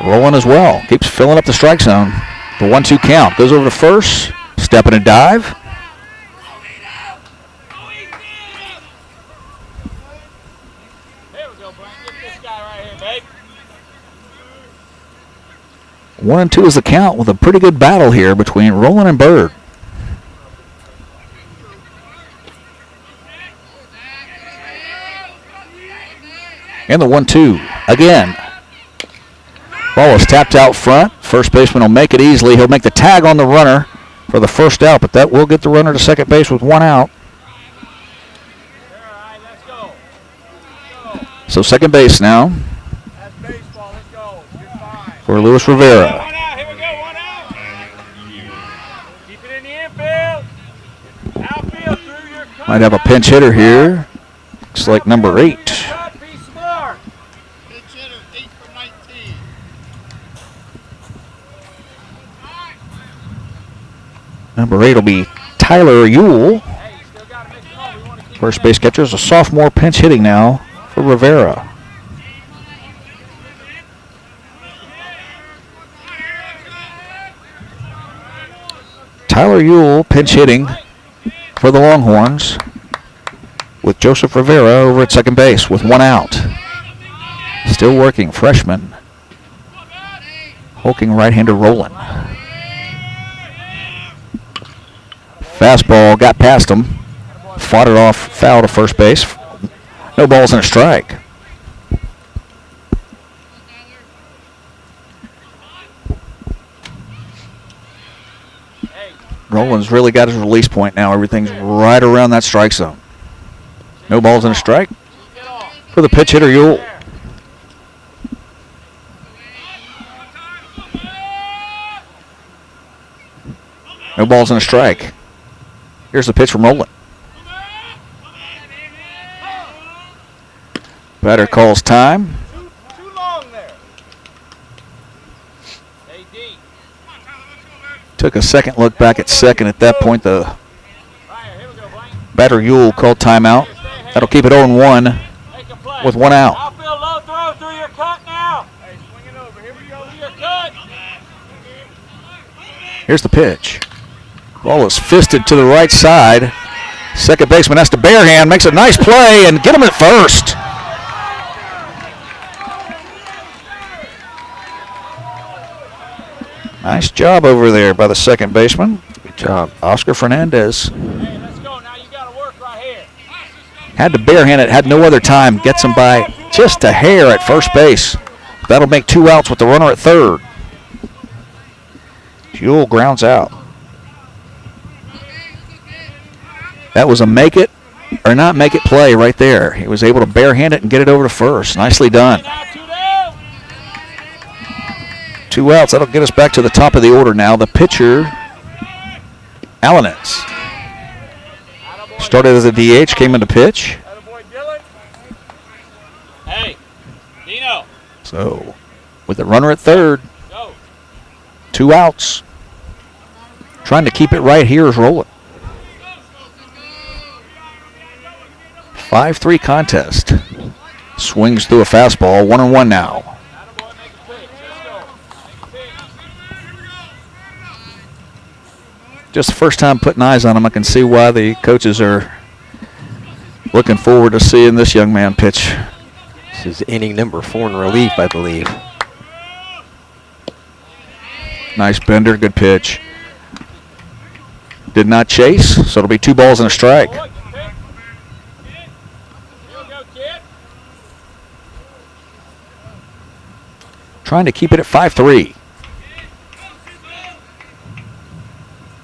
Rolling as well. Keeps filling up the strike zone. The 1-2 count. Goes over to first. Step and a dive. Here we go, Brian. Get this guy right here, babe. 1-2 is the count with a pretty good battle here between Roland and Bird. And the 1-2 again. Ball is tapped out front. First baseman will make it easily. He'll make the tag on the runner for the first out, but that will get the runner to second base with 1 out. So second base now for Luis Rivera. Here we go, 1 out. Keep it in the infield. Outfield through your cover. Might have a pinch hitter here. Looks like number 8. Be smart. Pitch hitter, 8 for 19. Number 8 will be Tyler Ewell. First base catcher is a sophomore, pinch hitting now for Rivera. Tyler Ewell pinch hitting for the Longhorns with Joseph Rivera over at second base with 1 out. Still working, freshman. Hulking right-hander Roland. Fastball got past him. Fought it off, foul to first base. No balls and a strike. Roland's really got his release point now. Everything's right around that strike zone. No balls and a strike for the pitch hitter, Yule. No balls and a strike. Here's the pitch from Roland. Batter calls time. Too long there. Hey, D. Took a second look back at second. At that point, the batter Yule called timeout. That'll keep it 0-1 with one out. Outfield low throw through your cut now. Hey, swing it over. Here we go. Through your cut. Here's the pitch. Ball is fisted to the right side. Second baseman has to barehand, makes a nice play, and get him at first. Nice job over there by the second baseman. Good job, Oscar Fernandez. Hey, let's go. Now you got to work right here. Had to barehand it, had no other time. Gets him by just a hair at first base. That'll make 2 outs with the runner at third. Yule grounds out. That was a make it or not make it play right there. He was able to barehand it and get it over to first. Nicely done. 2 outs. That'll get us back to the top of the order now. The pitcher, Alanitz. Started as a DH, came into pitch. Hey, Dino. So, with the runner at third, 2 outs. Trying to keep it right here is Roland. 5-3 contest. Swings through a fastball, 1-1 now. Just the first time putting eyes on him, I can see why the coaches are looking forward to seeing this young man pitch. This is inning number 4 in relief, I believe. Nice bender, good pitch. Did not chase, so it'll be 2 balls and a strike. Trying to keep it at 5-3.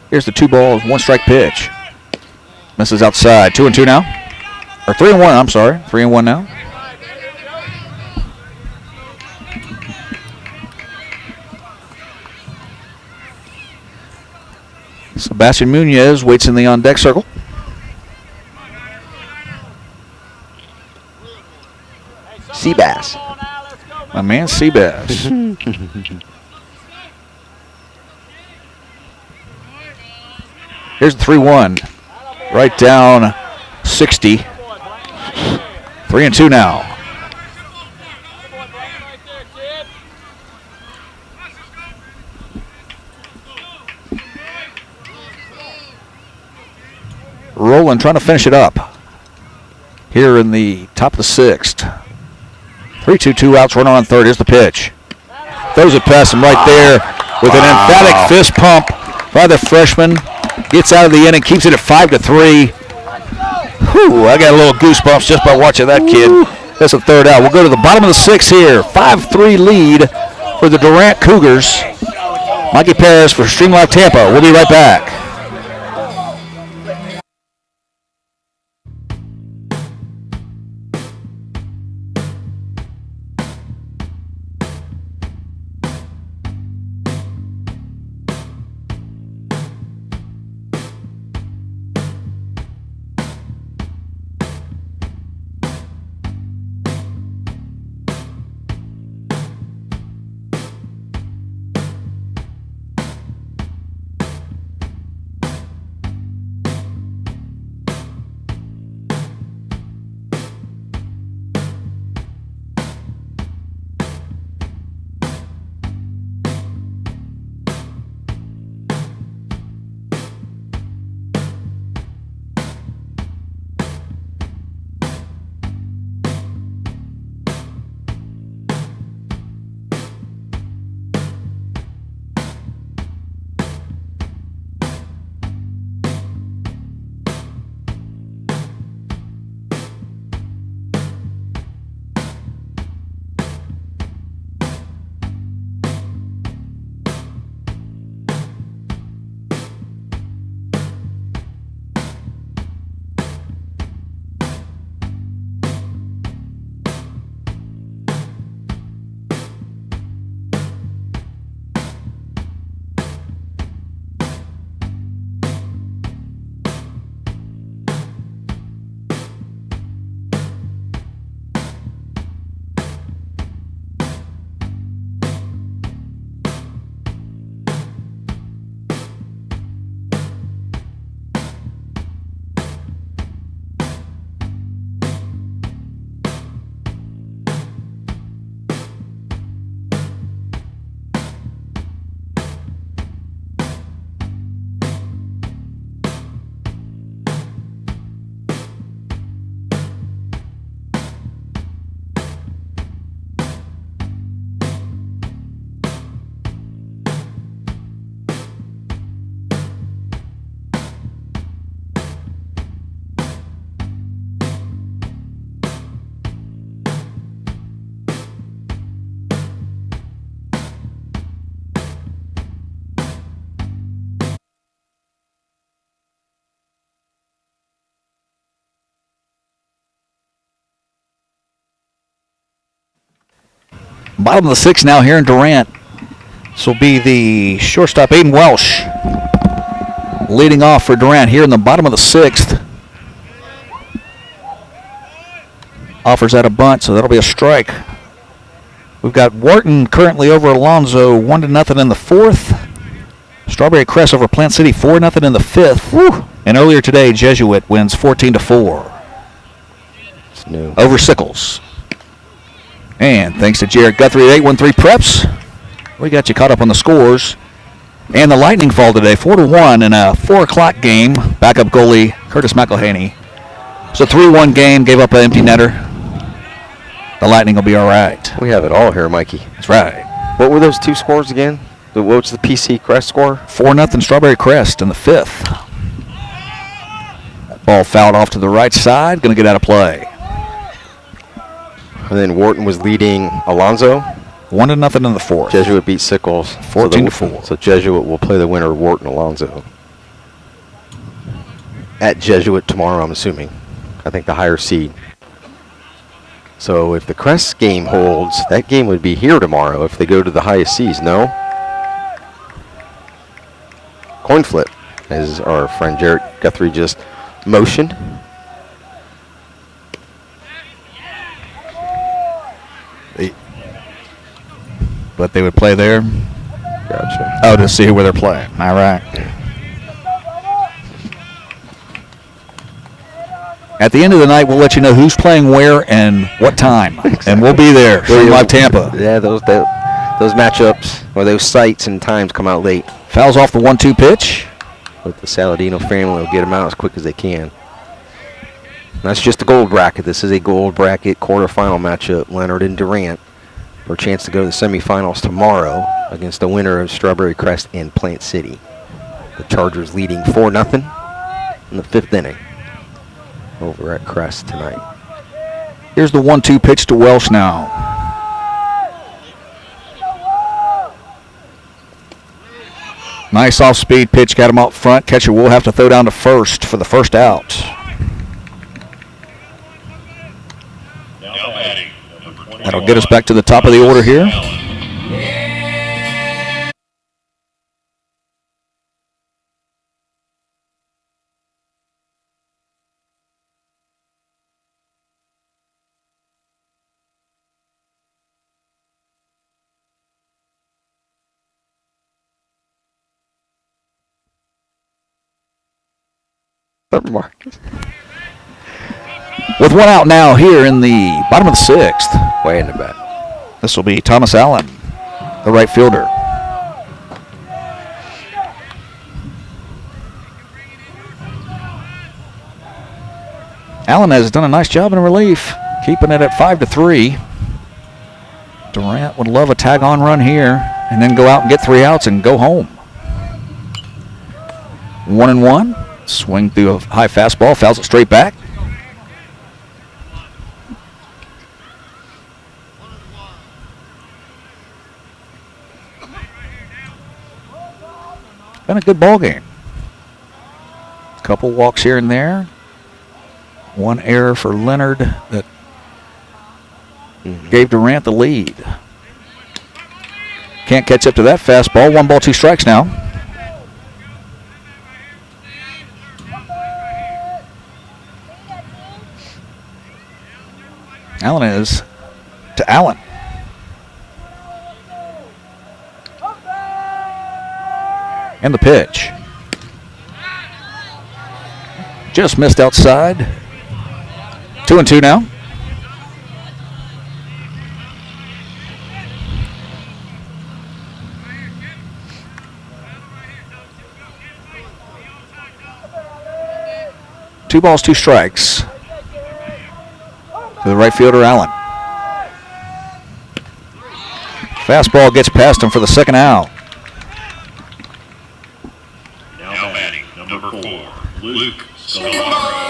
Here's the 2 balls, 1 strike pitch. Misses outside. 2-2 now. Or 3-1, I'm sorry. 3-1 now. Sebastian Munoz waits in the on-deck circle. Seabass. My man Seabass. Here's the 3-1. Right down 60. 3-2 now. Roland trying to finish it up here in the top of the 6th. 3-2, 2 outs, runner on third. Here's the pitch. Throws it past him right there with an emphatic fist pump by the freshman. Gets out of the inning, keeps it at 5-3. Whew, I got a little goosebumps just by watching that kid. That's a third out. We'll go to the bottom of the 6th here. 5-3 lead for the Durant Cougars. Mikey Perez for Stream Live Tampa. We'll be right back. Bottom of the 6th now here in Durant. This will be the shortstop, Aiden Welsh, leading off for Durant here in the bottom of the 6th. Offers out a bunt, so that'll be a strike. We've got Wharton currently over Alonzo, 1-0 in the 4th. Strawberry Crest over Plant City, 4-0 in the 5th. Woo. And earlier today, Jesuit wins 14-4 over Sickles. And thanks to Jared Guthrie at 813 Preps, we got you caught up on the scores. And the Lightning fall today, 4-1 in a 4 o'clock game. Backup goalie Curtis McElhaney. It's a 3-1 game, gave up an empty netter. The Lightning will be all right. We have it all here, Mikey. That's right. What were those 2 scores again? What was the PC Crest score? 4-0 Strawberry Crest in the 5th. That ball fouled off to the right side, going to get out of play. And then Wharton was leading Alonzo. 1-0 in the 4th. Jesuit beat Sickles 14-4. So Jesuit will play the winner, Wharton Alonzo. At Jesuit tomorrow, I'm assuming. I think the higher seed. So if the Crest game holds, that game would be here tomorrow if they go to the highest seeds, no? Coin flip, as our friend Jared Guthrie just motioned. But they would play there. Gotcha. Oh, to see where they're playing. All right. At the end of the night, we'll let you know who's playing where and what time. Exactly. And we'll be there. Stream Live Tampa. Yeah, those matchups or those sites and times come out late. Fouls off the 1-2 pitch. But the Saladino family will get them out as quick as they can. And that's just a gold bracket. This is a gold bracket quarterfinal matchup. Leonard and Durant for a chance to go to the semifinals tomorrow against the winner of Strawberry Crest and Plant City. The Chargers leading 4-0 in the 5th inning over at Crest tonight. Here's the 1-2 pitch to Welsh now. Nice off-speed pitch, got him out front. Catcher will have to throw down to first for the first out. That'll get us back to the top of the order here. With one out now here in the bottom of the 6th. Way in the back. This will be Thomas Allen, the right fielder. Allen has done a nice job in relief, keeping it at 5-3. Durant would love a tag-on run here and then go out and get 3 outs and go home. 1-1. Swing through a high fastball, fouls it straight back. Been a good ball game. Couple walks here and there. One error for Leonard that gave Durant the lead. Can't catch up to that fastball. 1 ball, 2 strikes now. Allen is to Allen. And the pitch. Just missed outside. 2-2 now. Two balls, 2 strikes. To the right fielder, Allen. Fastball gets past him for the second out. Now batting, number 4, Luke Solaro.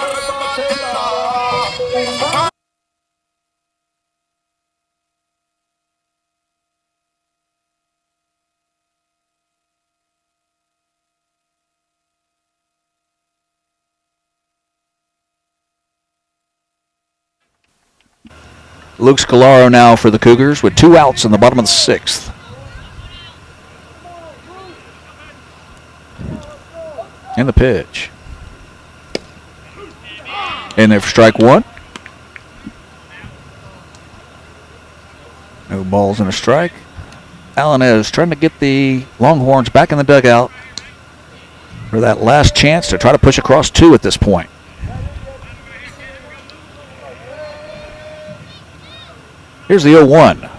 Luke Scalaro now for the Cougars with 2 outs in the bottom of the 6th. And the pitch. And there for strike 1. No balls and a strike. Allenez trying to get the Longhorns back in the dugout for that last chance to try to push across 2 at this point. Here's the 0-1.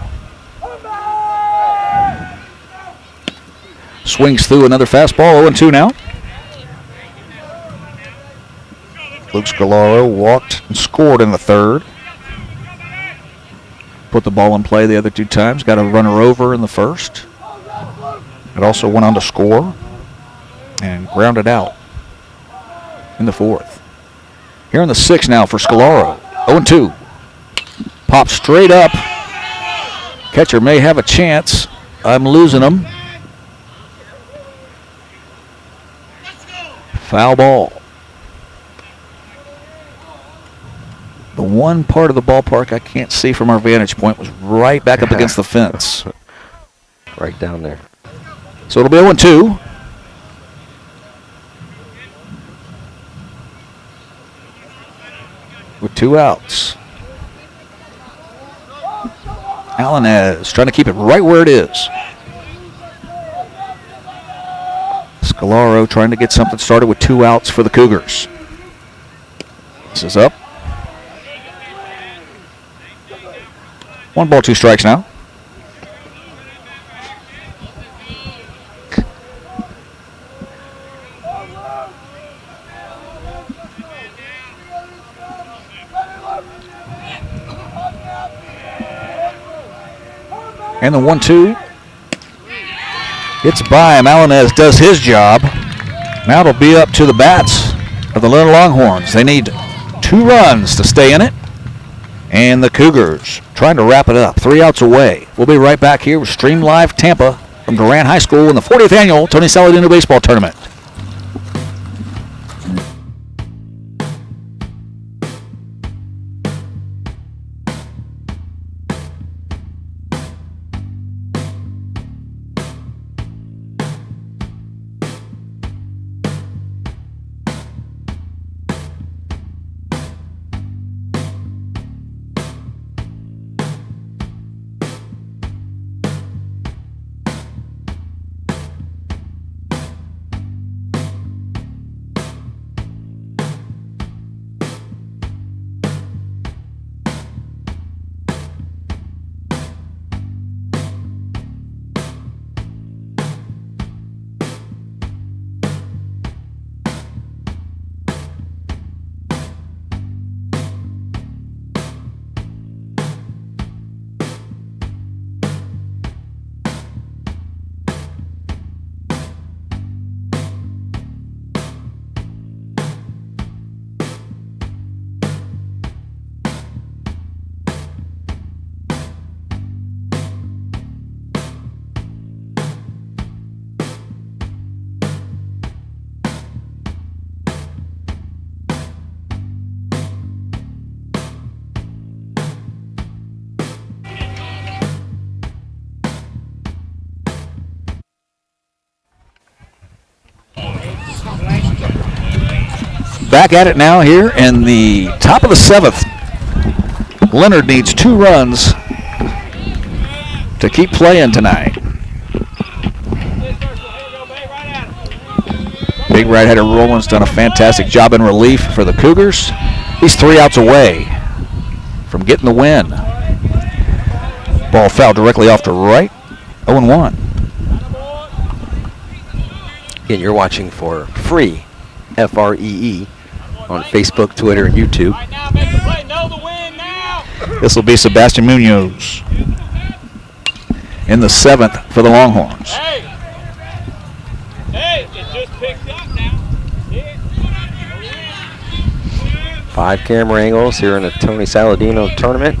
Swings through another fastball, 0-2 now. Luke Scalaro walked and scored in the 3rd. Put the ball in play the other 2 times. Got a runner over in the 1st. It also went on to score and grounded out in the 4th. Here in the 6th now for Scalaro. 0-2. Pop straight up. Catcher may have a chance. I'm losing him. Foul ball. The one part of the ballpark I can't see from our vantage point was right back up against the fence. Right down there. So it'll be 0-2. With 2 outs. Allenez trying to keep it right where it is. Scalaro trying to get something started with 2 outs for the Cougars. This is up. 1 ball, 2 strikes now. And the 1-2. It's by him. Allenez does his job. Now it'll be up to the bats of the Leonard Longhorns. They need 2 runs to stay in it. And the Cougars trying to wrap it up. 3 outs away. We'll be right back here with Stream Live Tampa from Durant High School in the 40th annual Tony Saladino Baseball Tournament. Back at it now here in the top of the 7th. Leonard needs 2 runs to keep playing tonight. Big right-hander Rowland's done a fantastic job in relief for the Cougars. He's 3 outs away from getting the win. Ball foul directly off to right. 0-1. Again, you're watching for free, FREE, on Facebook, Twitter, and YouTube. This will be Sebastian Munoz in the 7th for the Longhorns. Hey, it just picked up now. 5 camera angles here in the Tony Saladino tournament.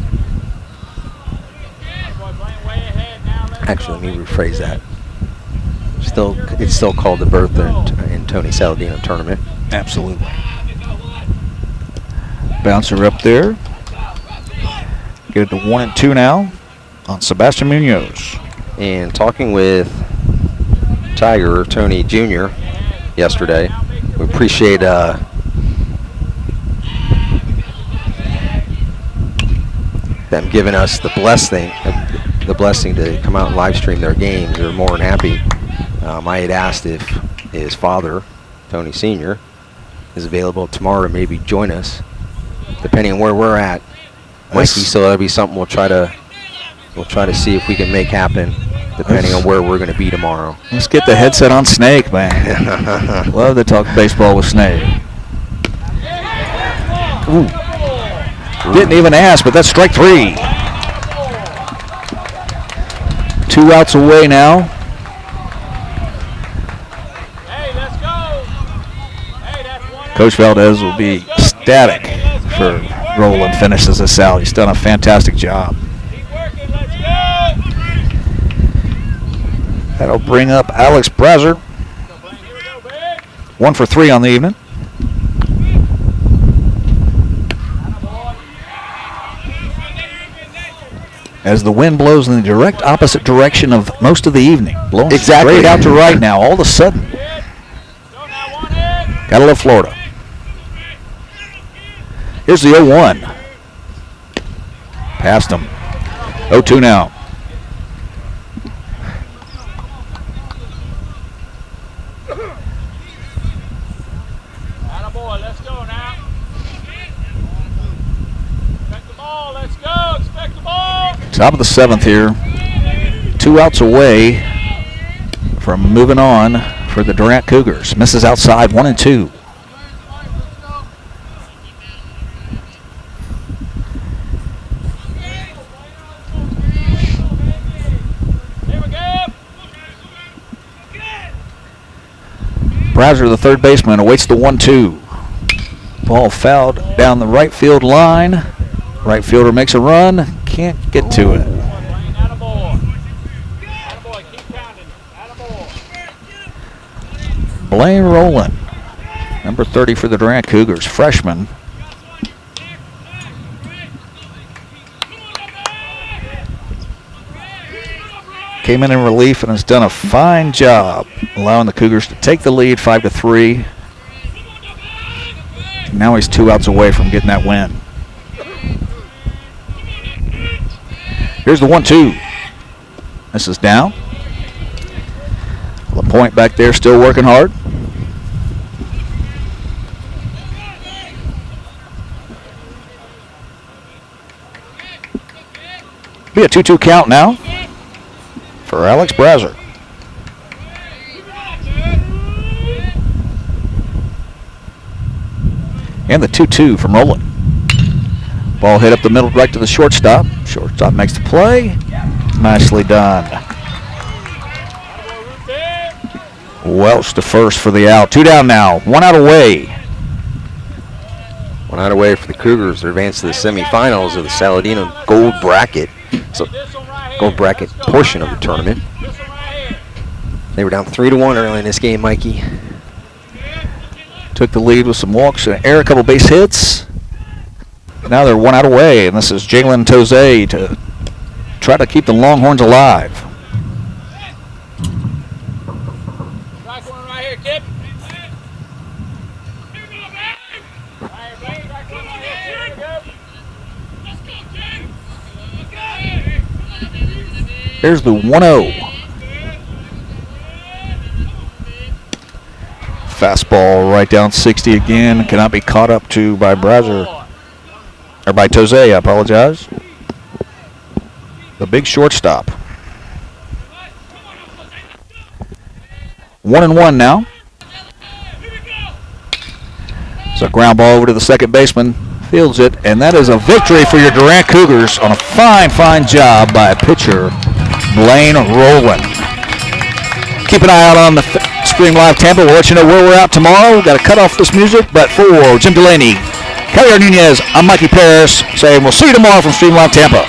Actually, let me rephrase that. It's still called the Bertha and Tony Saladino tournament. Absolutely. Bouncer up there. Get it to 1-2 now on Sebastian Munoz. And talking with Tiger Tony Jr. yesterday, we appreciate them giving us the blessing to come out and live stream their games. They're more than happy. I had asked if his father, Tony Sr., is available tomorrow to maybe join us, depending on where we're at. Mikey, so that'll be something we'll try to see if we can make happen, depending on where we're going to be tomorrow. Let's get the headset on Snake, man. Love to talk baseball with Snake. Ooh. Didn't even ask, but that's strike 3. 2 outs away now. Hey, let's go. Hey, that's 1 out. Coach Valdez will be ecstatic for Roland finishes this out. He's done a fantastic job. Keep working, let's go. That'll bring up Alex Brazier. 1 for 3 on the evening. As the wind blows in the direct opposite direction of most of the evening. Blowing straight out to right now, all of a sudden. Gotta love Florida. Here's the 0-1. Past him. 0-2 now. Attaboy, let's go now. Expect the ball, let's go. Expect the ball. Top of the 7th here. 2 outs away from moving on for the Durant Cougars. Misses outside, 1-2. Brazier, the third baseman, awaits the 1-2. Ball fouled down the right field line. Right fielder makes a run. Can't get to it. Blaine Rowland, number 30 for the Durant Cougars, freshman. Came in relief and has done a fine job allowing the Cougars to take the lead 5-3. Now he's 2 outs away from getting that win. Here's the 1-2. This is down. LaPointe back there still working hard. Be a 2-2 count now for Alex Brazier. And the 2-2 from Rowland. Ball hit up the middle right to the shortstop. Shortstop makes the play. Nicely done. Welch to first for the out. 2 down now. 1 out away. 1 out away for the Cougars. They're advanced to the semifinals of the Saladino Gold Bracket. So, Gold Bracket portion of the tournament. They were down 3-1 early in this game, Mikey. Took the lead with some walks and air, a couple base hits. Now they're 1 out away, and this is Jalen Toze to try to keep the Longhorns alive. Strike 1 right here, Kip. Here's the 1-0. Fastball right down 60 again. Cannot be caught up to by Brazier. Or by Toze, I apologize. The big shortstop. 1-1 now. So ground ball over to the second baseman. Fields it, and that is a victory for your Durant Cougars on a fine, fine job by pitcher Blaine Rowland. Keep an eye out on the Stream Live Tampa. We'll let you know where we're at tomorrow. We've got to cut off this music, but for Jim Delaney, Kelly Nunez, I'm Mikey Paris saying we'll see you tomorrow from Stream Live Tampa.